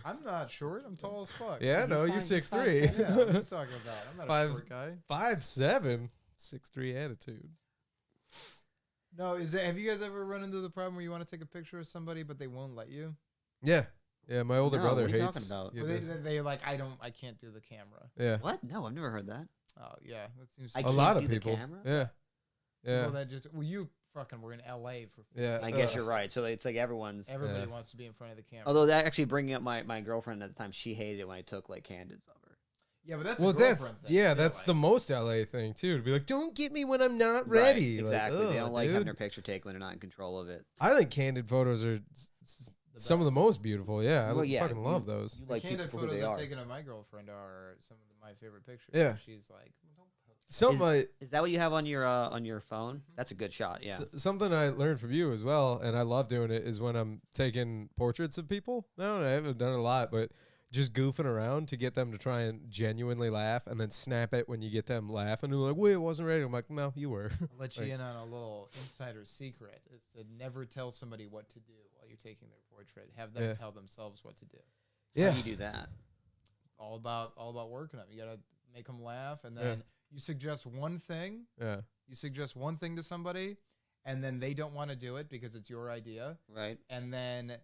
I'm not short. I'm tall as fuck. Yeah, no, you're 6'3". Yeah, what are you talking about? I'm not a short guy. 5'7", 6'3" attitude. No, have you guys ever run into the problem where you want to take a picture of somebody but they won't let you? Yeah, my older No, brother what are you hates. talking about? Well, they're like, I can't do the camera. Yeah, What? No, I've never heard that. Oh yeah, that seems. I a can't lot of do the people. camera? Yeah. People that just you fucking were in LA for. Yeah. I guess you're right. So it's like everyone's. Everybody wants to be in front of the camera. Although that actually bringing up my girlfriend at the time, she hated it when I took like candids of her. Yeah, but that's well, a girlfriend thing. that's like, the most LA thing too. To be like, don't get me when I'm not ready. Right, Like, exactly. They don't like having dude. their picture taken when they're not in control of it. I think candid photos are some of the most beautiful. Yeah, Well, yeah, fucking love those. You the like people candid for who photos they I've are. taken of my girlfriend are some of my favorite pictures. Yeah. She's like, don't post. Something Is that what you have on your phone? That's a good shot. Yeah. something I learned from you as well, and I love doing it, is when I'm taking portraits of people. No, I haven't done it a lot, but just goofing around to get them to try and genuinely laugh, and then snap it when you get them laughing. And they're like, "Wait, I wasn't ready." I'm like, "No, you were." I'll let you Like- in on a little insider secret. Is to never tell somebody what to do while you're taking their portrait. Have them tell themselves what to do. How do you do that? All about working them. You gotta make them laugh, and then you suggest one thing. Yeah. You suggest one thing to somebody, and then they don't want to do it because it's your idea. Right. And then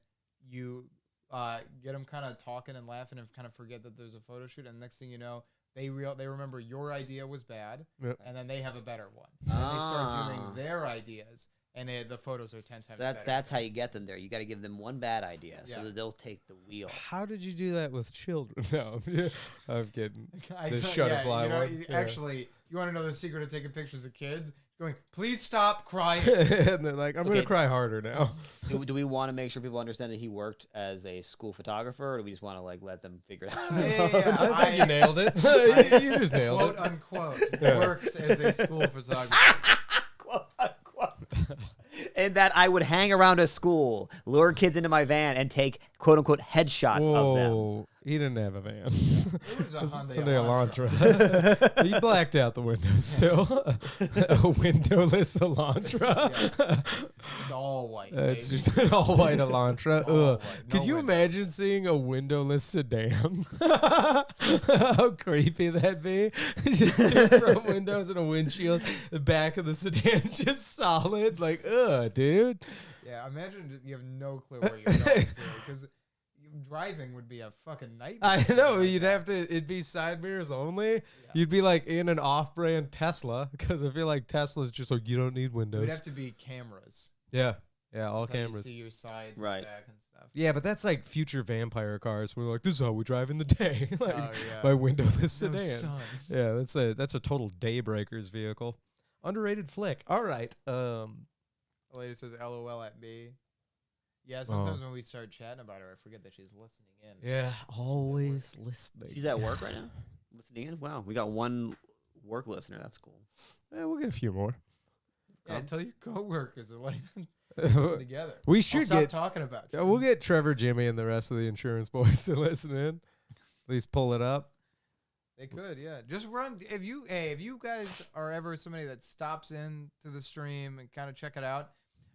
you get them kind of talking and laughing and kind of forget that there's a photo shoot. And next thing you know, they remember your idea was bad, Yep. and then they have a better one. And they start doing their ideas, and the photos are 10 times better. That's how you get them there. You got to give them one bad idea so Yeah. that they'll take the wheel. How did you do that with children? No, I'm kidding. I The know- shutterfly you know, one. Yeah. Actually, you want to know the secret of taking pictures of kids? Going, please stop crying. And they're like, I'm Okay. gonna cry harder now. Do we want to make sure people understand that he worked as a school photographer, or do we just want to like let them figure it out? Yeah, I think you nailed it. You just nailed Quote it. unquote, Yeah. worked as a school photographer. Quote, unquote. And that I would hang around a school, lure kids into my van, and take quote unquote headshots of them. Whoa, he didn't have a van. It was a Hyundai Hyundai Elantra. Elantra. He blacked out the windows still. A windowless Elantra. It's all white. It's baby. just an all-white Elantra. All Ugh. white, Could no you windows. imagine seeing a windowless sedan? How creepy that'd be. Just two front windows and a windshield. The back of the sedan's just solid. Like, ugh, dude. Yeah, imagine you have no clue where you're going to, because driving would be a fucking nightmare. I something know, like you'd that. have to, it'd be side mirrors only. You'd be like in an off-brand Tesla, because I feel like Tesla's just like, you don't need It would windows. have to be cameras. Yeah, all That's how you cameras. see your sides Right. and back and stuff. Yeah, but that's like future vampire cars. We're like, this is how we drive in the day. Like, Oh, yeah. my windowless No sedan. sun. Yeah, that's a total Daybreakers vehicle. Underrated flick. All right. The lady says LOL at me. Yeah, sometimes when we start chatting about her, I forget that she's listening in. Yeah, always listening. She's at work right now, listening in. Wow, we got one work listener. That's cool. Yeah, we'll get a few more. Yeah, tell your coworkers. Like, listen together. We I'll should stop get. talking about you. We'll get Trevor, Jimmy, and the rest of the insurance boys to listen in. At least pull it up. They could, yeah. Just run if you guys are ever somebody that stops in to the stream and kind of check it out.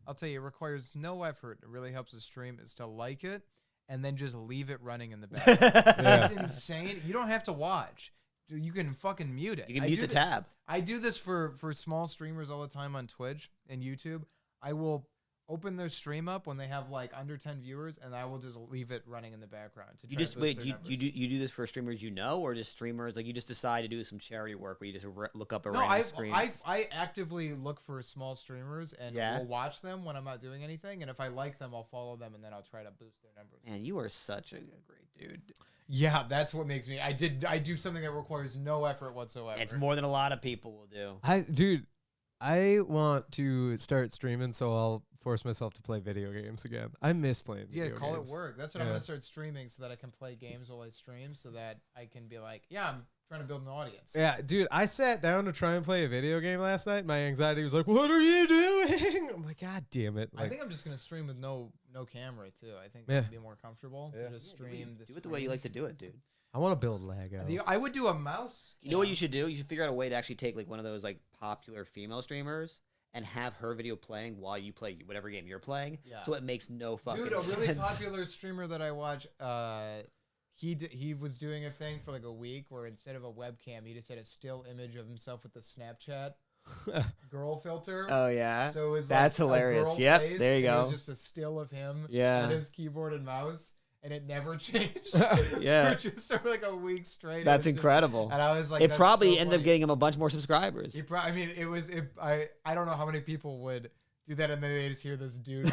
I'll tell you, it requires no effort. It really helps the stream is to like it and then just leave it running in the background. Yeah. It's insane. You don't have to watch. You can fucking mute it. You can mute the tab. I do this for small streamers all the time on Twitch and YouTube. I will open their stream up when they have like under 10 viewers, and I will just leave it running in the background. To You try just to boost wait. their You numbers. do this for streamers you know, or just streamers like you just decide to do some charity work where you just look up a No, random stream. I actively look for small streamers and Yeah? will watch them when I'm not doing anything. And if I like them, I'll follow them, and then I'll try to boost their numbers. Man, you are such a great dude. Yeah, that's what makes me. I do something that requires no effort whatsoever. It's more than a lot of people will do. I want to start streaming, so I'll force myself to play video games again. I miss playing. Yeah, video call games. it work. That's what I'm Yeah. gonna start streaming so that I can play games while I stream, so that I can be like, yeah, I'm trying to build an audience. Yeah, dude, I sat down to try and play a video game last night. My anxiety was like, "What are you doing?" I'm like, "God damn it!" I Like, think I'm just gonna stream with no camera too. I think Yeah. that'd be more comfortable Yeah. to just stream. Do it the way you like to do it, dude. I want to build Lego. I would do a mouse. You know what you should do? You should figure out a way to actually take like one of those like popular female streamers and have her video playing while you play whatever game you're playing. Yeah. So it makes no fucking Dude, a really sense. popular streamer that I watch, he was doing a thing for like a week where instead of a webcam, he just had a still image of himself with the Snapchat girl filter. Oh yeah. So it was That's like hilarious. A girl Yep, face, there you and It go. was just a still of him Yeah. and his keyboard and mouse, and it never changed. Yeah. For just for like a week straight. It That's was just- incredible. and I was like, It that's probably so ended up funny. getting him a bunch more subscribers. I mean, it was. I don't know how many people would do that, and then they just hear this dude.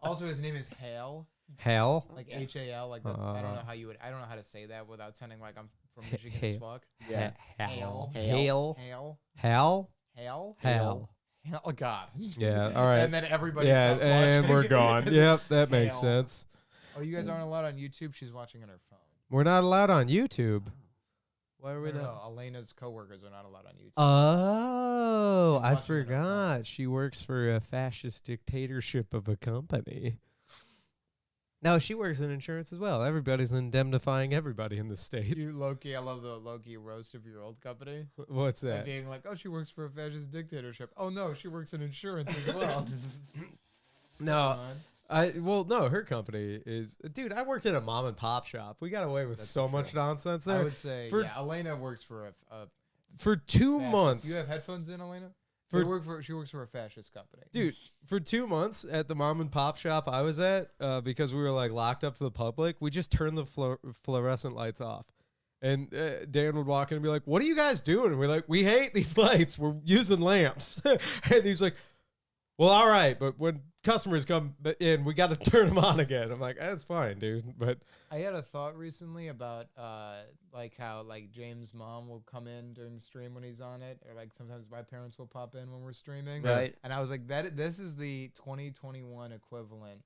Also, his name is Hale, Hell. like Hal. Like that, I don't know how you would. I don't know how to say that without sounding like I'm from Michigan as fuck. Yeah. Hell. Hale. Hell. Hale. Hell. Hale. Hell. Hale. Oh God. Yeah. All right. And then everybody. Yeah, stops and watching. we're gone. Yep, that makes Hell. sense. Oh, you guys aren't allowed on YouTube. She's watching on her phone. We're not allowed on YouTube. Why are we No, not? Elena's coworkers are not allowed on YouTube. Oh, She's I watching it on her phone. forgot. She works for a fascist dictatorship of a company. No, she works in insurance as well. Everybody's indemnifying everybody in the state. You Loki, I love the Loki roast of your old company. What's Like that? being like, oh, she works for a fascist dictatorship. Oh no, she works in insurance as well. No, no, her company is. Dude, I worked at a mom and pop shop. We got away with That's so true. much nonsense I there. would say, For- yeah, Elena works for a For 2 fascist- months. You have headphones in, Elena? She works for a fascist company. Dude, for 2 months at the mom and pop shop I was at, because we were like locked up to the public, we just turned the fluorescent lights off. And Dan would walk in and be like, "What are you guys doing?" And we're like, "We hate these lights. We're using lamps." And he's like, "Well, all right, but when customers come in, we got to turn them on again." I'm like, "That's fine, dude." But I had a thought recently about like how like James' mom will come in during the stream when he's on it, or like sometimes my parents will pop in when we're streaming. Right. And I was like, this is the 2021 equivalent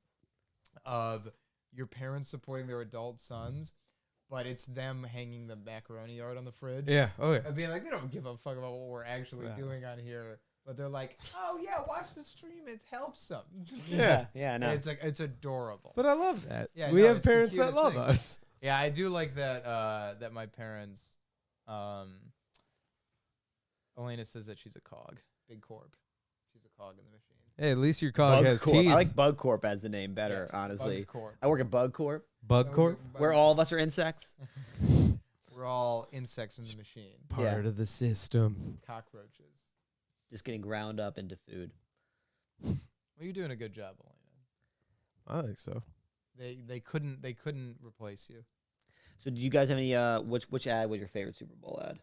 of your parents supporting their adult sons, but it's them hanging the macaroni art on the fridge. yeah, oh yeah. And being like, they don't give a fuck about what we're actually Yeah. doing on here. But they're like, oh yeah, watch the stream. It helps them. Yeah. Yeah, And no. it's like, it's adorable. But I love that. Yeah, we no, have it's the parents that cutest love thing. us. Yeah, I do like that. That my parents, Elena says that she's a cog, big corp. She's a cog in the machine. Hey, at least your cog has Bug Corp. teeth. I like Bug Corp as the name better, Yeah, honestly. Bug corp. I work at Bug Corp, Bug Corp, where all of us are insects. We're all insects in the machine. part of the system. Cockroaches. Just getting ground up into food. Well, you're doing a good job, Elena. I think so. They couldn't replace you. So, do you guys have any? Which ad was your favorite Super Bowl ad?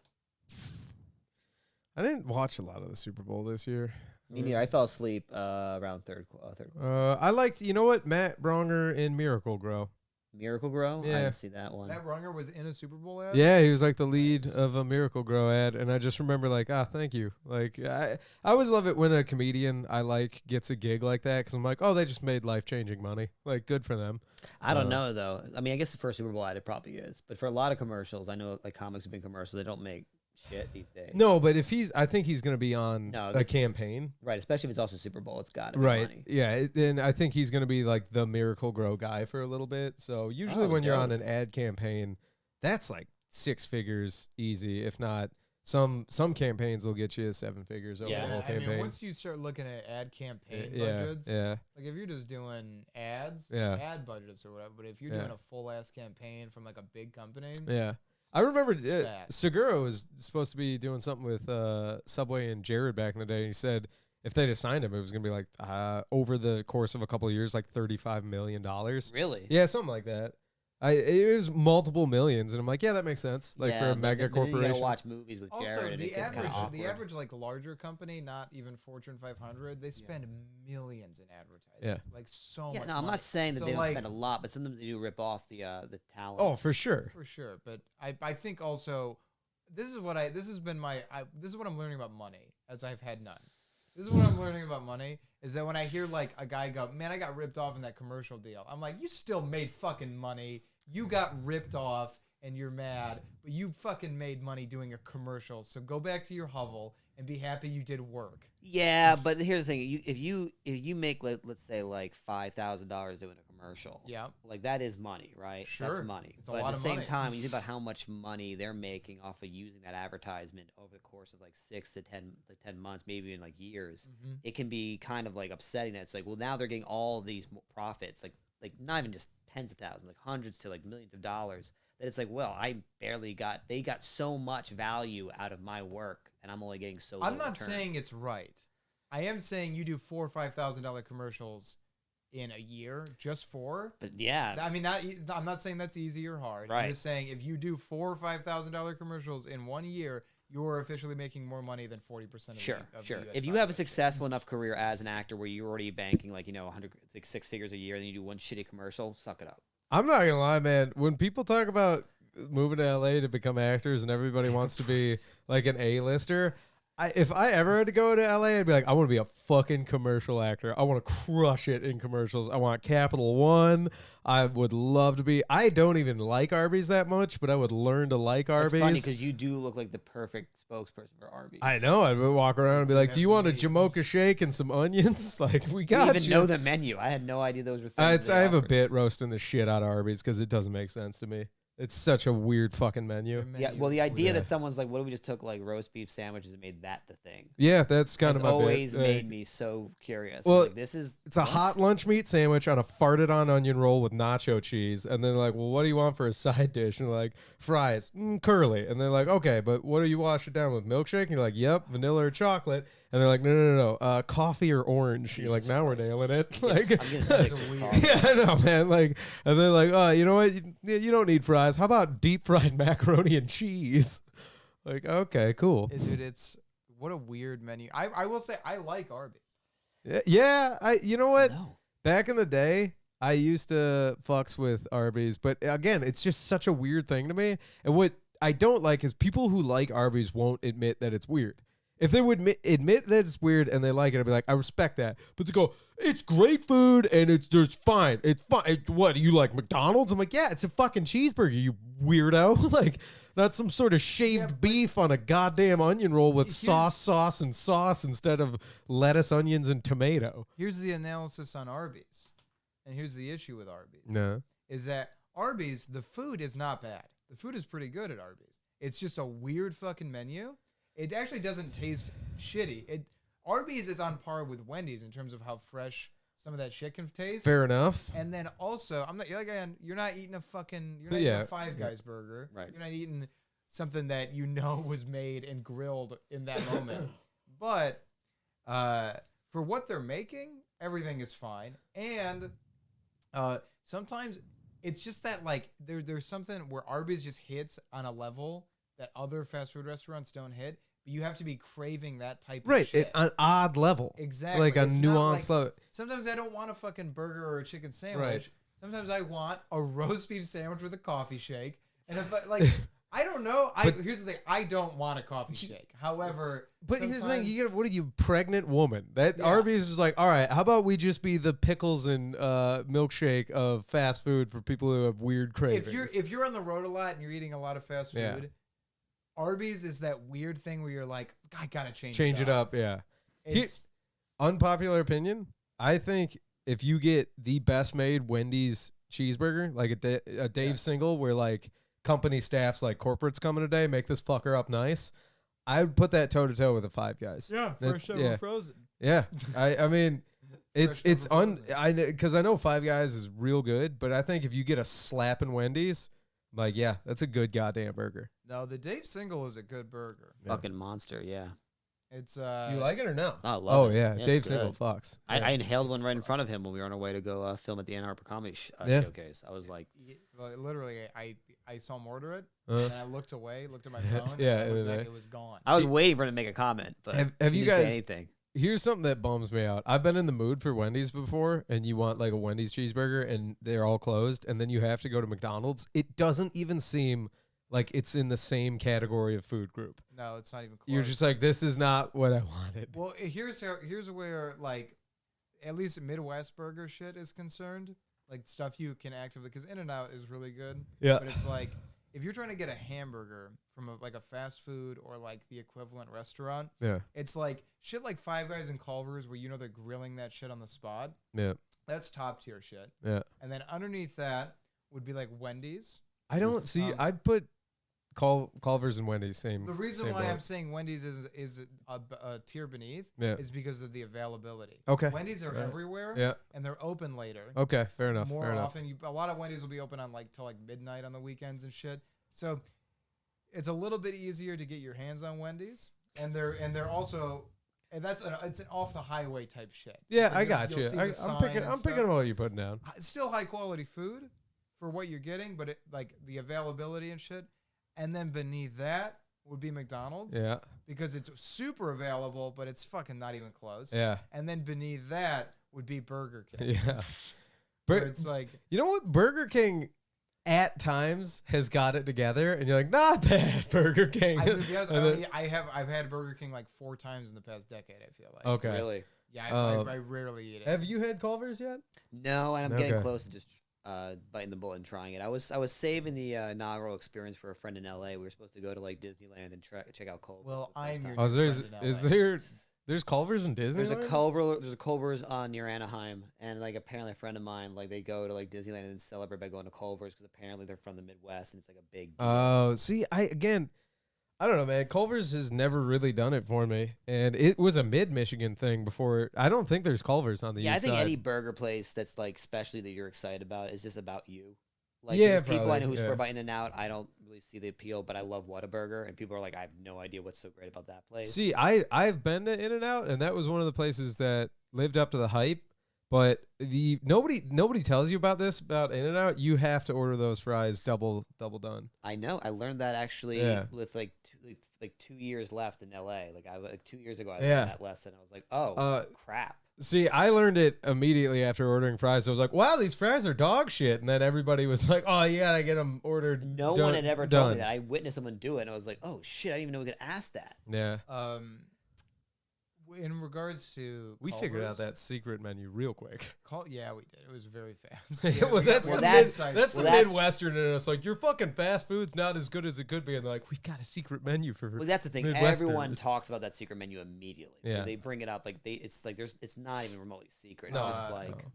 I didn't watch a lot of the Super Bowl this year. Me neither. I fell asleep around third quarter. I liked, you know what, Matt Bronger in Miracle Grow. Miracle Grow. I Yeah. didn't see that one. Matt Runger was in a Super Bowl ad. Yeah, he was like the lead Nice. of a Miracle Grow ad, and I just remember like, thank you. Like, I always love it when a comedian I like gets a gig like that because I'm like, oh, they just made life-changing money. Like, good for them. I don't know though. I mean, I guess the first Super Bowl ad it probably is, but for a lot of commercials, I know like comics have been commercials. They don't make shit these days. No, but I think he's going to be on No, a that's- campaign. Right, especially if it's also Super Bowl, it's got to be Right. money. Yeah. And I think he's going to be like the Miracle Grow guy for a little bit. So usually Oh, when you're on dope. an ad campaign, that's like 6 figures easy. If not, some campaigns will get you 7 figures over Yeah. the whole I mean, campaign. once you start looking at ad campaign yeah. budgets, Yeah. like if you're just doing ads, Yeah. ad budgets or whatever, but if you're Yeah. doing a full ass campaign from like a big company, Yeah. I remember fat. Segura was supposed to be doing something with Subway and Jared back in the day. He said if they just signed him, it was going to be like over the course of a couple of years, like $35 million. Really? Yeah, something like that. It was multiple millions, and I'm like, yeah, that makes sense. Like for a but mega then you corporation. gotta watch movies with also Jared, and it the gets kind average, of awkward. the average like larger company, not even Fortune 500, they spend millions in advertising. Yeah. Like so Yeah, much. no, I'm money. not saying that So, they don't like, spend a lot, but sometimes they do rip off the talent. Oh, for sure. For sure, but I think also this is what I'm learning about money as I've had none. This is what I'm learning about money is that when I hear like a guy go, man, I got ripped off in that commercial deal. I'm like, you still made fucking money. You got ripped off and you're mad, but you fucking made money doing a commercial. So go back to your hovel and be happy you did work. Yeah, but here's the thing: if you make let's say like $5,000 doing a commercial, Yeah. like that is money, right? Sure. That's money. It's a But lot at the of same money. time, when you think about how much money they're making off of using that advertisement over the course of like 6 to 10 months, maybe in like years, Mhm. it can be kind of like upsetting that it's like, well, now they're getting all these profits, like not even just tens of thousands, like hundreds to like millions of dollars. That it's like, well, they got so much value out of my work, and I'm only getting so. I'm little not return. saying it's right. I am saying you do $4,000 or $5,000 commercials in a year, just 4. But yeah, I mean, I'm not saying that's easy or hard. Right. I'm just saying if you do $4,000 or $5,000 commercials in 1 year, you're officially making more money than 40% of sure, the, of sure. The US If you have a population. successful enough career as an actor where you're already banking like 100, like 6 figures a year, and then you do one shitty commercial, suck it up. I'm not gonna lie, man. When people talk about moving to LA to become actors and everybody wants to be like an A-lister, if I ever had to go to LA, I'd be like, I want to be a fucking commercial actor. I want to crush it in commercials. I want Capital One. I would love to be. I don't even like Arby's that much, but I would learn to like It's Arby's. funny because you do look like the perfect spokesperson for Arby's. I know. I'd walk around and be like, "Do you want a Never Jamocha shake and some onions?" Like, we I got didn't even you. know the menu. I had no idea those were things. I they have a offered. bit roasting the shit out of Arby's because it doesn't make sense to me. It's such a weird fucking menu. Their Yeah, menu well, the is idea Yeah. that someone's like, "What if we just took like roast beef sandwiches and made that the thing?" Yeah, that's kind It's of my always bit. made me so curious. Well, Like, this is It's a what? hot lunch meat sandwich on a farted on onion roll with nacho cheese. And then they're like, well, what do you want for a side dish? And they're like, fries, curly. And they're like, okay, but what do you wash it down with? Milkshake? And you're like, yep, vanilla or chocolate. And they're like, no, coffee or orange. You're like, Jesus now we're Christ. nailing it. I'm Like, getting sick It's just weird. talking. yeah, I know, man. Like, and they're like, oh, you know what? You don't need fries. How about deep fried macaroni and cheese? Like, okay, cool. Dude, it's what a weird menu. I will say I like Arby's. Yeah, you know what? No. Back in the day, I used to fucks with Arby's, but again, it's just such a weird thing to me. And what I don't like is people who like Arby's won't admit that it's weird. If they would admit that it's weird and they like it, I'd be like, I respect that. But to go, it's great food and it's fine. It's fine. What, do you like McDonald's? I'm like, yeah, it's a fucking cheeseburger, you weirdo. Like, not some sort of shaved beef on a goddamn onion roll with sauce instead of lettuce, onions, and tomato. Here's the analysis on Arby's, and here's the issue with Arby's. No. Is that Arby's, the food is not bad. The food is pretty good at Arby's. It's just a weird fucking menu. It actually doesn't taste shitty. Arby's is on par with Wendy's in terms of how fresh some of that shit can taste. Fair enough. And then also, I'm not like you're not eating eating Yeah. a Five Guys burger. Right. You're not eating something that you know was made and grilled in that moment. But for what they're making, everything is fine. And sometimes it's just that like there's something where Arby's just hits on a level that other fast food restaurants don't hit. But you have to be craving that type of Right, shit. an odd level. Exactly. Like a It's not nuanced like- level. Sometimes I don't want a fucking burger or a chicken sandwich. Right. Sometimes I want a roast beef sandwich with a coffee shake. And if I don't know. Here's the thing. I don't want a coffee shake. However, But here's the thing: sometimes- you get what are you, pregnant woman? That Yeah. Arby's is like, all right, how about we just be the pickles and milkshake of fast food for people who have weird cravings? if you're on the road a lot and you're eating a lot of fast food, Yeah. Arby's is that weird thing where you're like, I gotta change it up. Yeah. It's Unpopular opinion. I think if you get the best made Wendy's cheeseburger, like a Dave single, where like company staff's like corporate's coming today, make this fucker up nice. I would put that toe to toe with the Five Guys. yeah, fresh ever frozen. Yeah. I mean, it's Fresh ever frozen. because I know Five Guys is real good, but I think if you get a slapping Wendy's, like yeah, that's a good goddamn burger. No, the Dave single is a good burger. Yeah. Fucking monster, yeah. It's You like it or no? I love it. Yeah, it's Dave good. Single fucks. I inhaled one right in front of him when we were on our way to go film at the Ann Arbor Comedy Yeah. Showcase. I was like, literally, I saw him order it, Uh-huh. and I looked away, looked at my phone, Yeah, and I looked and back, then- it was gone. I was waiting for him to make a comment, but Have he you didn't say guys- anything? Here's something that bums me out. I've been in the mood for Wendy's before, and you want like a Wendy's cheeseburger, and they're all closed, and then you have to go to McDonald's. It doesn't even seem like it's in the same category of food group. No, it's not even close. You're just like, this is not what I wanted. well, here's where like, at least Midwest burger shit is concerned. Like stuff you can actively, because In-N-Out is really good. Yeah. But it's like, if you're trying to get a hamburger from a fast food or like the equivalent restaurant, Yeah. it's like shit like Five Guys and Culver's where they're grilling that shit on the spot. Yeah. That's top tier shit. Yeah. And then underneath that would be like Wendy's. I don't see. I'd put Culver's and Wendy's same. The reason same why boat. I'm saying Wendy's is a tier beneath Yeah. is because of the availability. Okay. Wendy's are Right. everywhere. Yeah. And they're open later. Okay. Fair enough. More fair enough. often, a lot of Wendy's will be open on like till like midnight on the weekends and shit. So it's a little bit easier to get your hands on Wendy's, and they're also, and it's an off the highway type shit. Yeah, So I you'll- got you'll you. see the I'm sign picking. and I'm stuff. picking what you're putting down. It's still high quality food for what you're getting, but like the availability and shit. And then beneath that would be McDonald's. Yeah. Because it's super available, but it's fucking not even close. Yeah. And then beneath that would be Burger King. Yeah. Where But it's like, you know what? Burger King at times has got it together, and you're like, not bad, Burger King. I'm gonna be honest, And then- I've had Burger King like 4 times in the past decade. I feel like. okay. Really? Yeah, I rarely eat it. Have you had Culver's yet? No, and I'm getting Okay. close to just biting the bullet and trying it. I was saving the inaugural experience for a friend in LA. We were supposed to go to like Disneyland and check out Culver's. Well, for the first I'm time. your- Oh, there's friend in is LA. there's Culver's in Disney? There's a Culver's on near Anaheim, and like apparently a friend of mine, like they go to like Disneyland and celebrate by going to Culver's because apparently they're from the Midwest and it's like a big deal. Oh, see, I don't know, man. Culver's has never really done it for me, and it was a mid-Michigan thing before. I don't think there's Culver's on the Yeah, I east think side. any burger place that's like specially that you're excited about is just about you. Like Yeah, there's people I probably, know who swear yeah. by In-N-Out. I don't really see the appeal, but I love Whataburger, and people are like, I have no idea what's so great about that place. See, I've been to In-N-Out, and that was one of the places that lived up to the hype. But nobody tells you about this about In-N-Out. You have to order those fries double done. I know. I learned that actually Yeah. with like 2 years left in LA. Like 2 years ago, I Yeah. learned that lesson. I was like, oh crap. See, I learned it immediately after ordering fries. I was like, "Wow, these fries are dog shit." And then everybody was like, "Oh, you gotta get them ordered." No one had ever told me that. I witnessed someone do it, and I was like, oh shit, I didn't even know we could ask that. Yeah, In regards to we figured out Culver's, that secret menu real quick. yeah, we did. It was very fast. Yeah, well, that's well, the that's- that's well, the that's- Midwestern in us. Like, your fucking fast food's not as good as it could be, and they're like, "We've got a secret menu for." Well, that's the thing. Midwesterners. Everyone talks about that secret menu immediately. Yeah. They bring it up like it's like it's not even remotely secret. No, It's just no. like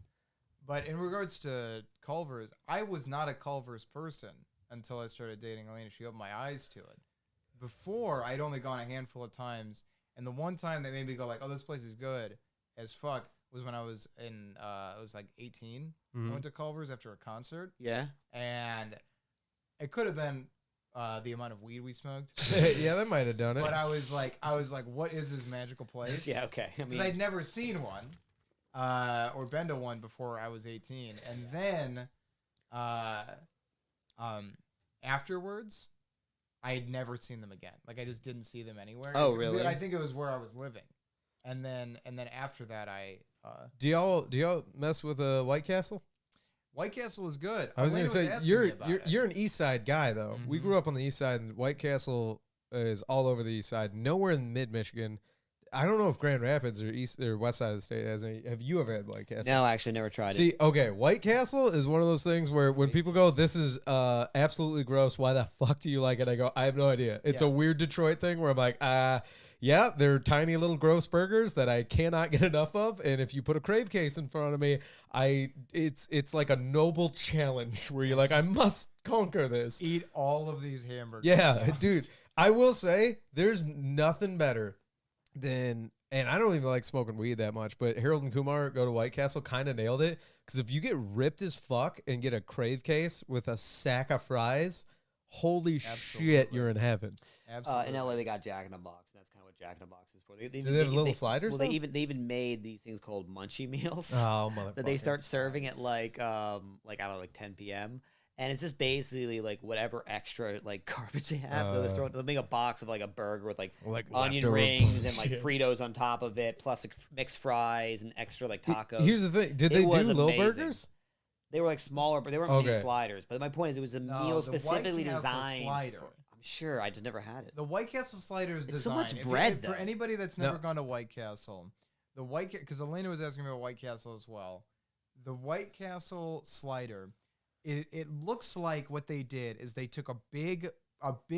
But in regards to Culver's, I was not a Culver's person until I started dating Elena. She opened my eyes to it. Before, I'd only gone a handful of times, and the one time that made me go like, "Oh, this place is good as fuck," was when I was I was like 18. Mhm. I went to Culver's after a concert, yeah. and it could have been the amount of weed we smoked. Yeah, that might have done it. But I was like, what is this magical place? Yeah, okay. I Because mean, I'd never seen one or been to one before I was 18. And then afterwards, I had never seen them again. Like, I just didn't see them anywhere. Oh, really? I think it was where I was living. And then after that, do y'all mess with White Castle? White Castle is good. I was Elena gonna say asking me about it. you're an East Side guy though. We Mhm. grew up on the East Side, and White Castle is all over the East Side. Nowhere in mid Michigan. I don't know if Grand Rapids or east or west side of the state has any. Have you ever had White Castle? No, I actually never tried it. See, okay, White Castle is one of those things where when people go, "This is absolutely gross. Why the fuck do you like it?" I go, "I have no idea." It's a weird Detroit thing where I'm like, yeah, they're tiny little gross burgers that I cannot get enough of, and if you put a crave case in front of me, it's like a noble challenge where you're like, I must conquer this. Eat all of these hamburgers. Yeah, dude. I will say there's nothing better than, and I don't even like smoking weed that much, but Harold and Kumar Go to White Castle kind of nailed it, because if you get ripped as fuck and get a crave case with a sack of fries, holy shit, you're in heaven. Absolutely. In LA, they got Jack in the Box, and that's kind of what Jack in the Box is for. They Do they have little sliders? Well, though? they even made these things called munchie meals Oh, motherfucker. that they start serving at like I don't know, like 10 p.m. And it's just basically like whatever extra like garbage they have. They'll make a box of like a burger with like onion leftover rings and like bullshit. Fritos on top of it, plus like mixed fries and extra like tacos. Here's the thing. Did they do was little amazing. burgers? They were like smaller, but they weren't mini sliders. But my point is, it was a No, meal the White specifically Castle designed. slider. I'm sure. I just never had it. The White Castle slider is It's so designed. much bread, For though. anybody that's never No. gone to White Castle, because Elena was asking me about White Castle as well. The White Castle slider, it looks like what they did is they took a big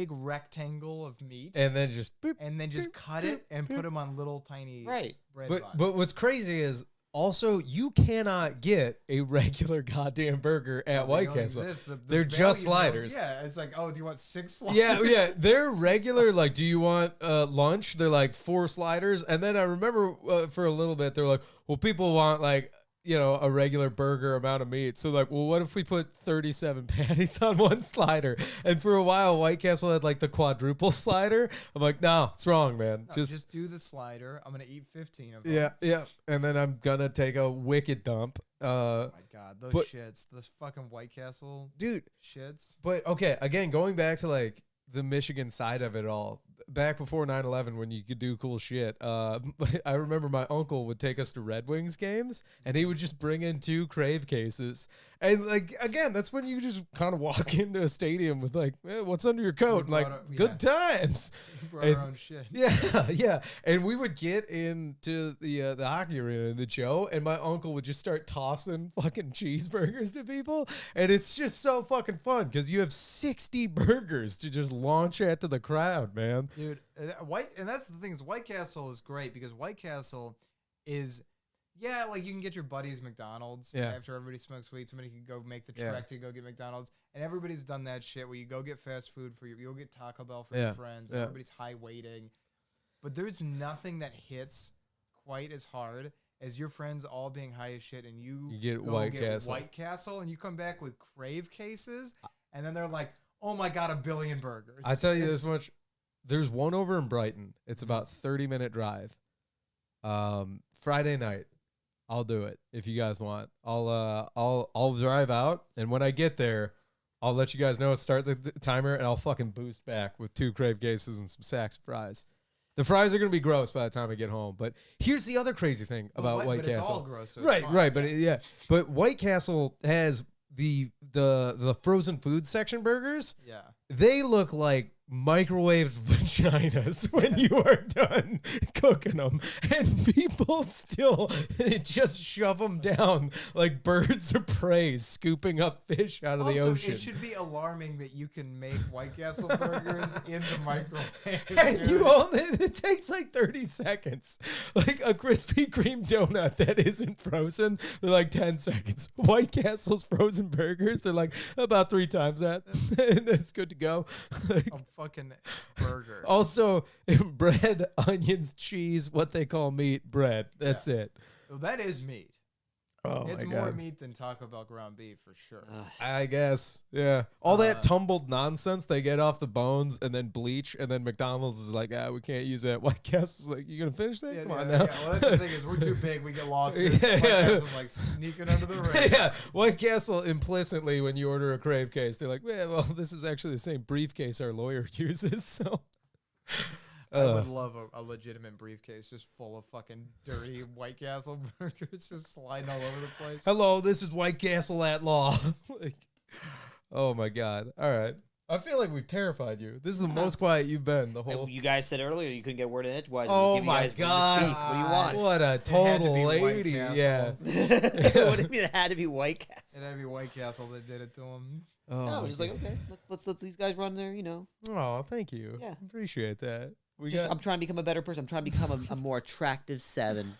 rectangle of meat And then just boop. and then just cut it and put them on little tiny Right. bread buns. But what's crazy is also you cannot get a regular goddamn burger at They White don't Castle. exist. The They're just value meals- sliders. Yeah, it's like, oh, do you want 6 sliders? Yeah. They're regular. Like, do you want lunch? They're like 4 sliders. And then I remember for a little bit, they're like, well, people want like, a regular burger amount of meat. So like, well, what if we put 37 patties on one slider? And for a while, White Castle had like the quadruple slider. I'm like, no, it's wrong, man. No, just do the slider. I'm gonna eat 15 of them. yeah. And then I'm gonna take a wicked dump. Oh my god, those shits, those fucking White Castle Dude, shits. but okay, again, going back to like the Michigan side of it all, back before 9/11 when you could do cool shit, I remember my uncle would take us to Red Wings games and he would just bring in 2 crave cases. And like, again, that's when you just kind of walk into a stadium with like, what's under your coat? And like, good times. We brought our own shit. Yeah. And we would get into the hockey arena in the Joe, and my uncle would just start tossing fucking cheeseburgers to people. And it's just so fucking fun because you have 60 burgers to just launch at to the crowd, man. Dude, and that's the thing is White Castle is great because White Castle is, like you can get your buddies McDonald's after everybody smokes weed. Somebody can go make the trek to go get McDonald's, and everybody's done that shit where you go get fast food you go get Taco Bell for your friends, and everybody's high waiting. But there's nothing that hits quite as hard as your friends all being high as shit, and you get White Castle, and you come back with crave cases, and then they're like, oh my god, 1 billion burgers. I tell you this much. There's one over in Brighton. It's about 30-minute drive. Friday night, I'll do it if you guys want. I'll drive out, and when I get there, I'll let you guys know. Start the timer, and I'll fucking boost back with 2 crave cases and some sacks of fries. The fries are gonna be gross by the time I get home. But here's the other crazy thing about White Castle. It's all gross. So Right. But but White Castle has the frozen food section burgers. Yeah. They look like microwaved vaginas when you are done cooking them, and people still just shove them down like birds of prey scooping up fish out of the ocean. It should be alarming that you can make White Castle burgers in the microwave. And it takes like 30 seconds. Like a Krispy Kreme donut that isn't frozen, they're like 10 seconds. White Castle's frozen burgers, they're like about 3 times that. And it's good to go. Like, A fucking burger. also, bread, onions, cheese, what they call meat, bread. That's it. Well, that is meat. Oh It's my more God. meat than Taco Bell ground beef for sure. I guess. Yeah. All that tumbled nonsense they get off the bones and then bleach, and then McDonald's is like, we can't use that. White Castle's like, you gonna finish that? Come on now. Yeah. Well, that's the thing is we're too big. We get lawsuits. Yeah, White yeah. Castle's like sneaking under the ring. Yeah, White Castle implicitly, when you order a crave case, they're like, well, this is actually the same briefcase our lawyer uses. So, I would love a legitimate briefcase just full of fucking dirty White Castle burgers just sliding all over the place. hello, this is White Castle at law. Like, oh my God. All right. I feel like we've terrified you. This is the most quiet you've been the whole. You guys said earlier you couldn't get a word in edgewise. Oh Give you my guys room to God. speak. What do you want? What a had to total be White lady. Castle. Yeah. What do you mean it had to be White Castle? It had to be White Castle that did it to him. Oh, No, my just like God. okay, let's let these guys run their, Oh, thank you. Yeah. Appreciate that. We Just, got. I'm trying to become a better person. I'm trying to become a more attractive 7.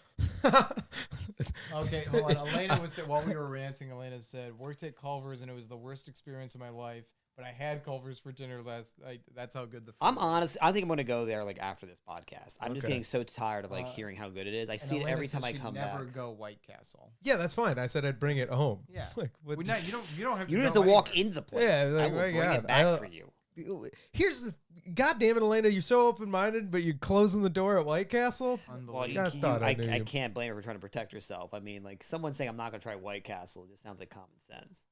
Okay, hold on. Elena was while we were ranting. Elena said, "Worked at Culver's and it was the worst experience of my life. But I had Culver's for dinner last. That's how good the food I'm was." honest. I think I'm gonna go there like after this podcast. I'm just Okay. getting so tired of like hearing how good it is. I And see it Elena every said time I she'd come never back. go White Castle. Yeah, that's fine. I said I'd bring it home. Yeah. Like, what? Well, no, you don't have to. You don't have go to walk anywhere. into the place. Yeah, I like, will my bring God, it back I- for you. Here's the. God damn it, Elena! You're so open-minded, but you're closing the door at White Castle. Well, Unbelievable. I thought I I knew you. can't blame her for trying to protect herself. I mean, like someone saying I'm not gonna try White Castle just sounds like common sense.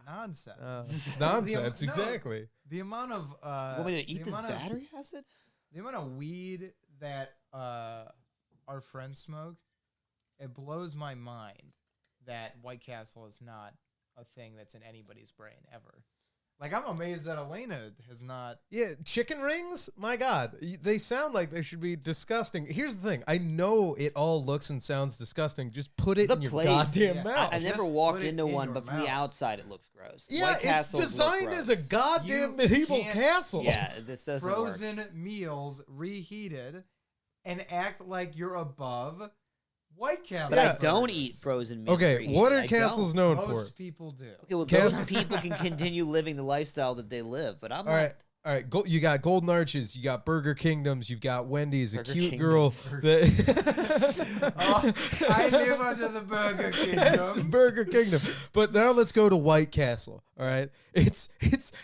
Nonsense. Nonsense, No. exactly. The amount of Want me to eat the this amount of- battery acid? The amount of weed that our friends smoke, it blows my mind that White Castle is not a thing that's in anybody's brain ever. Like, I'm amazed that Elena has not. Yeah, chicken rings? My God. They sound like they should be disgusting. Here's the thing. I know it all looks and sounds disgusting. Just put it The in your place. goddamn Yeah, mouth. I never Just walked put it into in one, your but from the mouth. outside it looks gross. Yeah, White it's Castles look designed as a gross. goddamn You medieval can't- castle. Yeah, this doesn't work. Frozen meals reheated and act like you're above White Castle. But I Yeah. don't burgers. eat frozen meals. Okay, reheated. what are I castles don't. known for? Most people do. Okay, well, Cas- those people can continue living the lifestyle that they live, but I'm All not. right. All right, you got Golden Arches, you got Burger Kingdoms, you've got Wendy's, Burger a cute Kingdoms. girl. That Oh, I live under the Burger It's Kingdom. Burger Kingdom. But now let's go to White Castle. All right, it's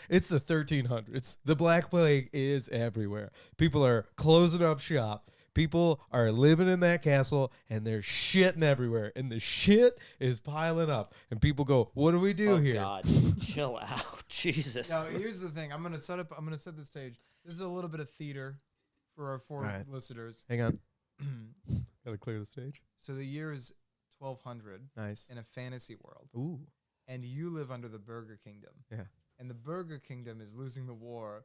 the 1300s. The Black Plague is everywhere. People are closing up shop. People are living in that castle, and they're shitting everywhere, and the shit is piling up. And people go, "What do we do Oh here?" God, chill out, Jesus. Now, here's the thing. I'm gonna set the stage. This is a little bit of theater for our four Right. listeners. Hang on, gotta clear the stage. So the year is 1200 Nice. in a fantasy world, Ooh. and you live under the Burger Kingdom. Yeah. And the Burger Kingdom is losing the war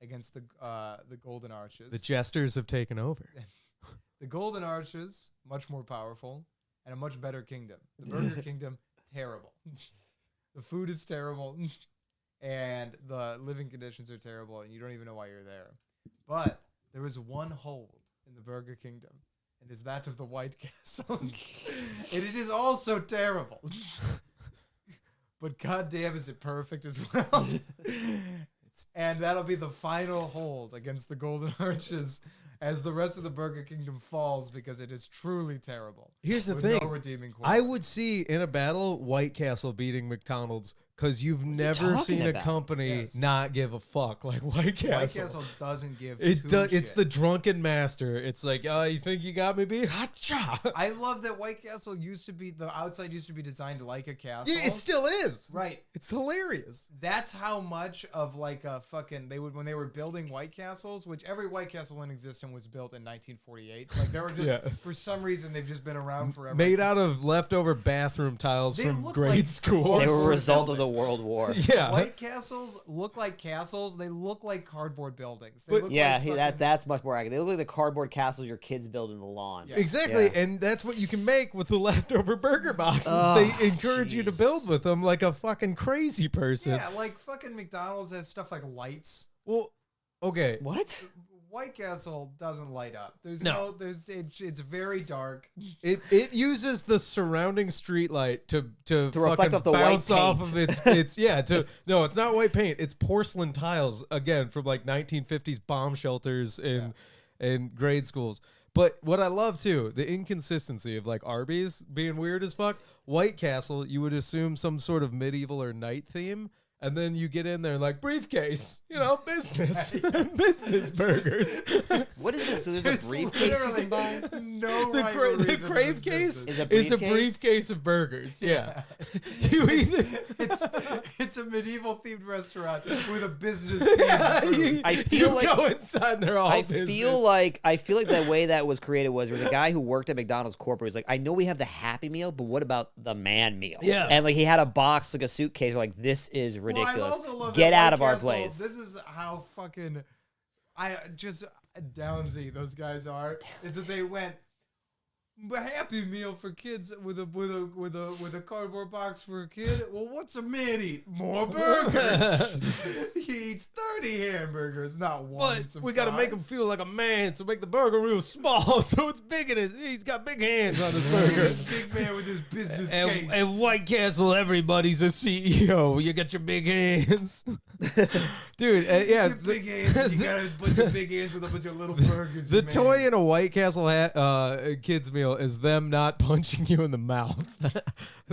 against the Golden Arches. The jesters have taken over. The Golden Arches, much more powerful, and a much better kingdom. The Burger Kingdom, terrible. The food is terrible, and the living conditions are terrible, and you don't even know why you're there. But there is one hold in the Burger Kingdom, and it's that of the White Castle. And it is also terrible. But goddamn, is it perfect as well? And that'll be the final hold against the Golden Arches as the rest of the Burger Kingdom falls because it is truly terrible. Here's the with thing. no redeeming I quality. would see in a battle White Castle beating McDonald's because you've never talking seen a about? company Yes. not give a fuck like White Castle. White Castle doesn't give It two does. It's shits. the drunken master. It's like, oh, you think you got me beat? Hacha! I love that White Castle used to be, the outside used to be designed like a castle. Yeah, it still is. Right. It's hilarious. That's how much of like a fucking, when they were building White Castles, which every White Castle in existence was built in 1948. Like they were just, Yeah. for some reason, they've just been around forever. Made out of leftover bathroom tiles They from look grade like school. They were a Cardboard result of the buildings. World War. Yeah. White Castles look like castles. They look like cardboard buildings. They But- look Yeah, like fucking- that's much more accurate. They look like the cardboard castles your kids build in the lawn. Yeah. Exactly, Yeah. and that's what you can make with the leftover burger boxes. Oh, they encourage you to jeez. build with them like a fucking crazy person. Yeah, like fucking McDonald's has stuff like lights. Well, okay. What? White Castle doesn't light up. There's No. it's very dark. It uses the surrounding street light to reflect fucking off the white bounce off paint. of its yeah no, it's not white paint, it's porcelain tiles again from like 1950s bomb shelters in grade schools. But what I love too, the inconsistency of like Arby's being weird as fuck. White Castle, you would assume some sort of medieval or night theme. And then you get in there like briefcase, business, business burgers. What is this? So there's There's a briefcase you literally can buy? no The, rhyme cra- or the reason to crave this case business. Is a is a briefcase? briefcase of burgers. Yeah, you either It's a medieval themed restaurant with a business yeah, theme. you, I feel you like- go inside and they're all I business. feel like the way that was created was there was a guy who worked at McDonald's corporate. He's like, I know we have the Happy Meal, but what about the man meal? Yeah. And like he had a box, like a suitcase, like this is Yeah, ridiculous. Well, I also love Get that out White of our Castle, place. This is how fucking just downsy those guys are. Is that they went a Happy Meal for kids with a cardboard box for a kid. Well, what's a man eat? More burgers. He eats 30 hamburgers, not one. and But some we got to make him fries. feel like a man, so make the burger real small, so it's big in his. He's got big hands on his burger. Big man with his business case. And White Castle, everybody's a CEO. You got your big hands, dude. Yeah, Your big hands. You got a bunch of big hands with a bunch of little burgers. the man. toy in a White Castle kids meal is them not punching you in the mouth.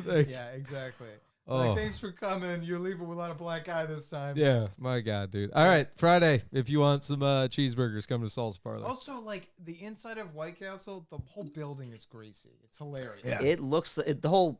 Like, Yeah, exactly. Oh. Like, thanks for coming. You're leaving without a black eye this time. yeah, my God, dude. All right, Friday. If you want some cheeseburgers, come to Salsa Parlor. Also, like the inside of White Castle, the whole building is greasy. It's hilarious. Yeah. It looks the whole.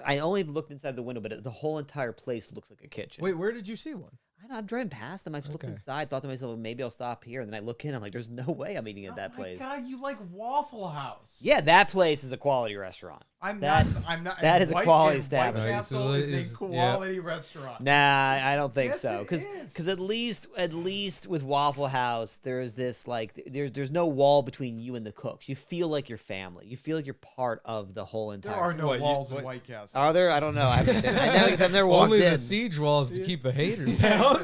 I only looked inside the window, but the whole entire place looks like a kitchen. Wait, where did you see one? I know, I'm driving past them. I just looked Okay. inside, thought to myself, well, maybe I'll stop here. And then I look in, I'm like, there's no way I'm eating at that place. Oh my God, you like Waffle House? Yeah, that place is a quality restaurant. I'm That- not. I'm not. that is a White- quality White establishment. Castle Right, so is it a is- quality restaurant. Nah, I don't think Yes, so. it is. Because at least with Waffle House, there's this like there's no wall between you and the cooks. You feel like you're family. You feel like you're part of the whole entire. There are no What, you- walls what- in White Castle. Are there? I don't know. I haven't been. I know because I've never walked Only in. the siege walls to keep the haters Yeah, out.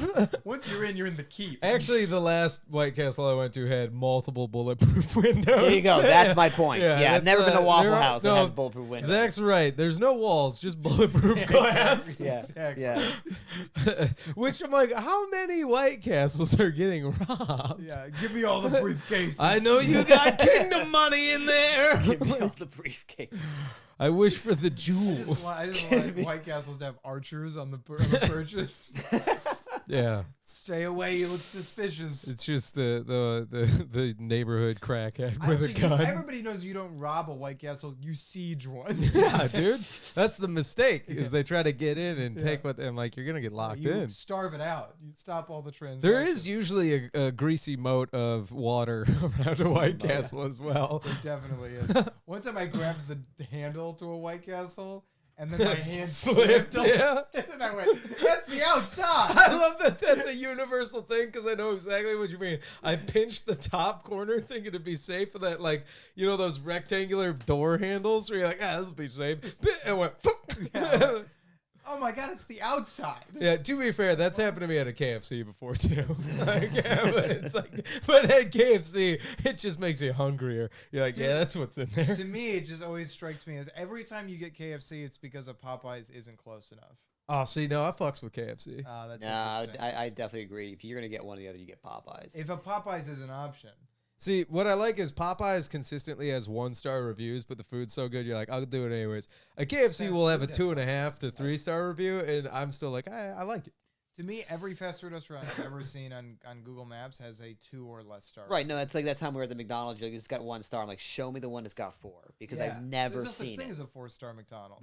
Once you're in, you're in the keep. Actually, the last White Castle I went to had multiple bulletproof windows. There you go. That's my point. Yeah, I've that's, never been to Waffle there are- House that has bulletproof windows. Zach's right. There's no walls, just bulletproof glass. Yeah, Exactly. yeah. Which I'm like, how many White Castles are getting robbed? Yeah, give me all the briefcases. I know you got kingdom money in there. Give me all the briefcase. I wish for the I just jewels. want, I just want White Castles to have archers on the purchase. Yeah, Stay away, you look suspicious. it's just the neighborhood crackhead with a Actually, gun. everybody knows you don't rob a White Castle, you siege one. Yeah, dude, that's the mistake. Is they try to get in and take Yeah. what I'm like. You're gonna get locked you in. starve it out. You stop all the transactions. There is usually a greasy moat of water around a White Castle as well. There definitely is. One time I grabbed the handle to a White Castle, and then my hand Slipped, slipped. yeah. And then I went, that's the outside. I love that that's a universal thing because I know exactly what you mean. I pinched the top corner thinking to be safe for that, like, you know, those rectangular door handles where you're like, this will be safe. And went, Yeah. Oh my God, it's the outside. yeah, to be fair, that's happened to me at a KFC before too. Like, yeah, but it's like, but at KFC, it just makes you hungrier. You're like, yeah, that's what's in there. To me, it just always strikes me as every time you get KFC, it's because of Popeyes isn't close enough. Oh, see, no, I fucks with KFC. That's Nah, interesting. I definitely agree. If you're gonna get one or the other, you get Popeyes. If a Popeyes is an option, See, what I like is Popeyes consistently has 1-star reviews, but the food's so good, you're like, I'll do it anyways. A KFC Fast will have a food 2.5 to 3-star review, and I'm still like, I like it. to me, every fast food restaurant I've ever seen on Google Maps has a 2 or less star. Right, no, that's like that time we were at the McDonald's. Like, it's got 1 star. I'm like, show me the one that's got 4 because Yeah. I've never There's no such seen thing it. as a 4-star McDonald's.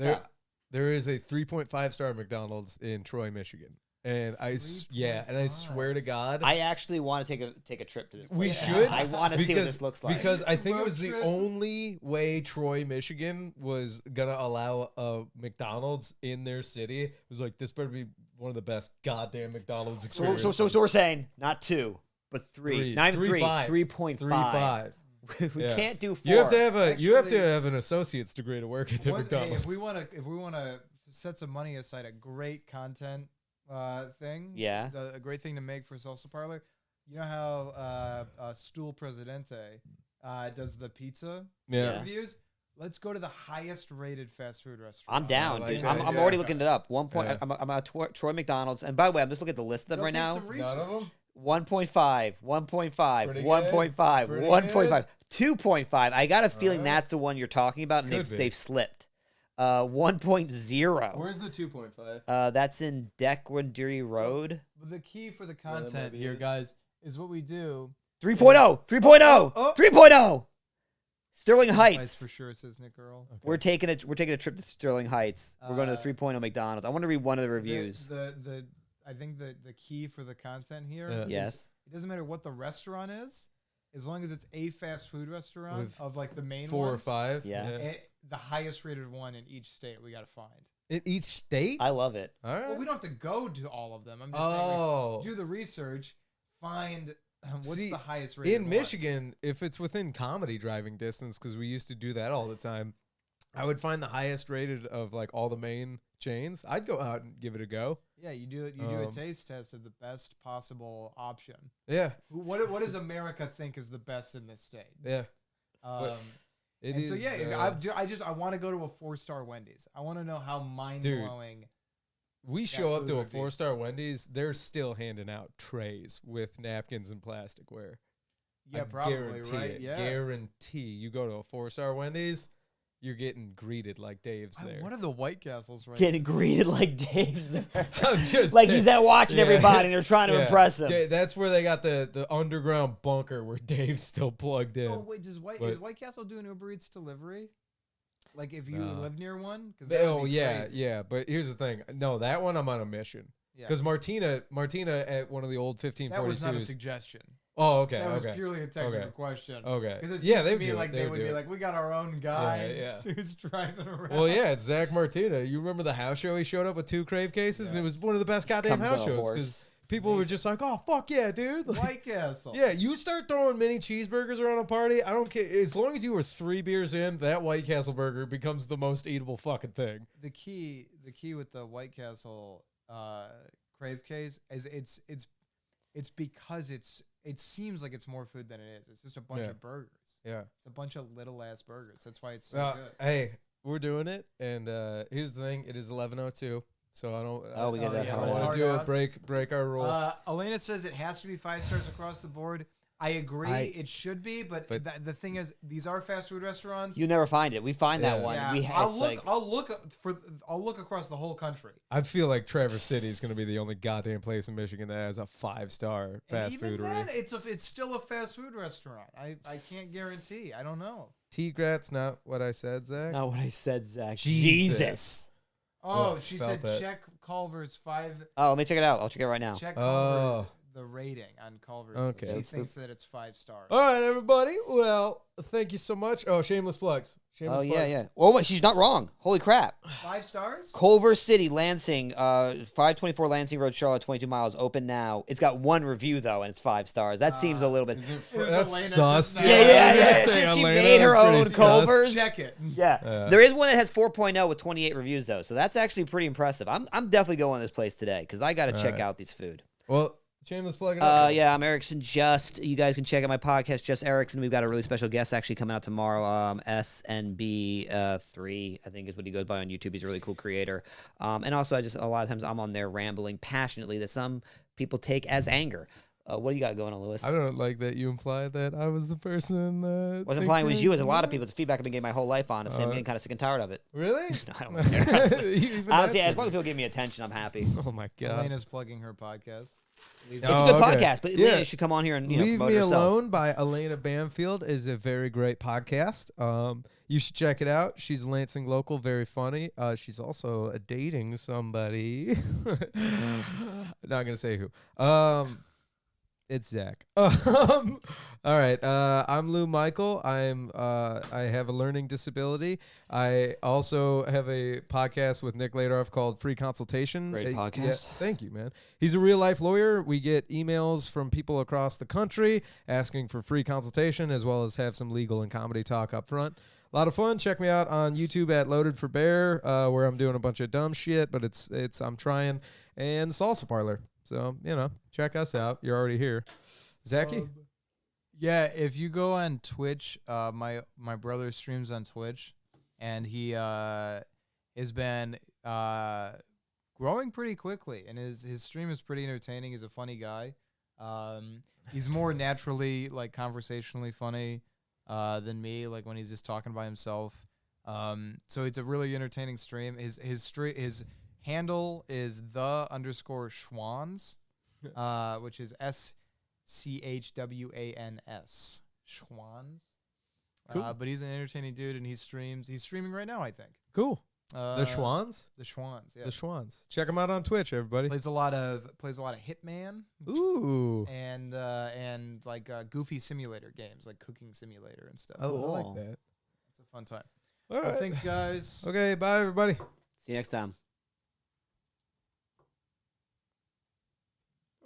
There is a 3.5-star McDonald's in Troy, Michigan. And I swear to God, I actually want to take a trip to this. we place. should. I want to see what this looks like. Because I think it Road was the trip. only way Troy, Michigan was going to allow a McDonald's in their city. It was like, this better be one of the best goddamn McDonald's experiences. so we're saying not 2, but 3. Three. 9 3.5. 3.5. 3.5. We Yeah. can't do 4. You have to have Actually- an associate's degree to work at the Hey, McDonald's. if we want to set some money aside, a great content thing. Yeah. A great thing to make for Salsa Parlor. You know how Stool Presidente does the pizza Yeah. reviews? Let's go to the highest rated fast food restaurant. I'm down, like dude. that, I'm yeah. already looking it up. 1 point. Yeah. I'm at Troy McDonald's, and by the way, I'm just looking at the list of them Go right take now. some research. None of them? 1.5, 1.5, Pretty 1.5, good. 1.5, 2.5. I got a feeling Alright. that's the one you're talking about, and Could be. they've slipped. 1.0. Where's the 2.5? That's in Dequindiri Road. But the key for the that might content be here, it. guys, is what we do. 3.0, 3.0, oh. 3.0. Sterling Nice Heights. for sure, says Nick Earl. We're taking a trip to Sterling Heights. We're going to the Uh, 3.0 McDonald's. I want to read one of the reviews. I think the key for the content here Yeah. is Yes. it doesn't matter what the restaurant is, as long as it's a fast food restaurant With of like the main 4 or ones. 5? Yeah. the highest rated one in each state. We got to find. In each state? I love it. All right. Well, we don't have to go to all of them. I'm just saying, Oh. like, do the research, find what's See, the highest rated in one. Michigan, if it's within comedy driving distance, because we used to do that all the time, I would find the highest rated of like all the main chains. I'd go out and give it a go. Yeah, you do it. You do a taste test of the best possible option. Yeah, What does America think is the best in this state? yeah. And It so is, yeah, I want to go to a 4-star Wendy's. I want to know how mind blowing. we show up food to a would be. 4-star Wendy's. They're still handing out trays with napkins and plasticware. Yeah, I probably guarantee right. it. Yeah. Guarantee. You go to a 4-star Wendy's, you're getting greeted like Dave's there. What are the White Castles right Getting greeted like Dave's there. I'm just Like saying. he's out watching Yeah. everybody and they're trying to Yeah. impress him. That's where they got the underground bunker where Dave's still plugged in. Oh wait, is But- White Castle doing Uber Eats delivery? Like if you No. live near one? Oh yeah, yeah. But here's the thing. No, that one I'm on a mission. Yeah. Because Martina at one of the old That was not a 1542s. suggestion. Oh, okay, That was okay. purely a technical Okay. question. Okay. Because it Yeah, seems they to would me do it. like They they would would do be it. like, we got our own guy Yeah. who's driving around. Well, yeah, it's Zach Martina. You remember the house show he showed up with 2 crave cases? And it was Yes. one of the best goddamn Comes house on a shows horse. because people were just like, "Oh fuck yeah, dude!" Like, White Castle. yeah, you start throwing mini cheeseburgers around a party. I don't care as long as you were 3 beers in. That White Castle burger becomes the most eatable fucking thing. The key with the White Castle crave case is it's because it seems like it's more food than it is. It's just a bunch Yeah. of burgers. Yeah. It's a bunch of little ass burgers. That's why it's so good. Hey, we're doing it, and here's the thing: it is 11:02, so I don't. Oh, we got that yeah, hard it's want hard to do a out. break our rule. Elena says it has to be 5 stars across the board. I agree, it should be, but the thing is, these are fast food restaurants. You never find it. We find that Yeah. one. Yeah, We I'll it's look. like, I'll look across the whole country. I feel like Traverse City is going to be the only goddamn place in Michigan that has a 5-star fast and even food. then, it's still a fast food restaurant. I can't guarantee. I don't know. T-Grat's not what I said, Zach. not what I said, Zach. Jesus. Jesus. Oh, Ugh, she felt said that. check Culver's 5. Oh, let me check it out. I'll check it right now. Check Oh. Culver's the rating on Culver's. Okay. She That's thinks that it's 5 stars. All right, everybody. Well, thank you so much. Oh, shameless plugs. Shameless Oh, yeah, plugs. yeah. Oh, wait, she's not wrong. Holy crap. 5 stars? Culver City, Lansing, 524 Lansing Road, Charlotte, 22 miles, open now. It's got 1 review, though, and it's 5 stars. That seems a little bit. That's Elena sus. just now. Yeah, I yeah, was gonna yeah. say She Elena made her is pretty own sus. Culver's. Check it. Yeah. There is one that has 4.0 with 28 reviews, though, so that's actually pretty impressive. I'm definitely going to this place today because I got to check right. out these food. Well, shameless plug it up. Yeah, I'm Erickson Just. You guys can check out my podcast, Just Erickson. We've got a really special guest actually coming out tomorrow. SNB3, I think is what he goes by on YouTube. He's a really cool creator. And also, a lot of times I'm on there rambling passionately that some people take as anger. What do you got going on, Lewis? I don't like that you implied that I was the person that. Wasn't implying it was you. It was a lot of people. It's feedback I've been getting my whole life, honestly. I'm getting kind of sick and tired of it. Really? I don't care. Honestly, You even honestly as answered long as it. people give me attention, I'm happy. Oh my god. Elena's plugging her podcast. It's a good okay. podcast, but Yeah. Elena should come on here and Leave promote Me herself. Alone by Elena Bamfield is a very great podcast. You should check it out. She's a Lansing local, very funny. She's also dating somebody. Not gonna say who. It's Zach. All right. I'm Lou Michael. I have a learning disability. I also have a podcast with Nick Ladoff called Free Consultation. Great Yeah, podcast. thank you, man. He's a real life lawyer. We get emails from people across the country asking for free consultation, as well as have some legal and comedy talk up front. A lot of fun. Check me out on YouTube at Loaded for Bear, where I'm doing a bunch of dumb shit, but I'm trying. And Salsa Parlor. So, check us out. You're already here. Zachy? Yeah, if you go on Twitch, my brother streams on Twitch, and he has been growing pretty quickly, and his stream is pretty entertaining. He's a funny guy. He's more naturally, like, conversationally funny than me, like when he's just talking by himself. So it's a really entertaining stream. His handle is _Schwans, which is SCHWANS. Schwans. Cool. But he's an entertaining dude, and he's streaming right now, I think. Cool. The Schwans? The Schwans, yeah. The Schwans. Check them out on Twitch, everybody. Plays a lot of Hitman Ooh. and like goofy simulator games, like Cooking Simulator and stuff. I Cool. like that. It's a fun time. All Well, right. thanks, guys. Okay, bye everybody. See you next time.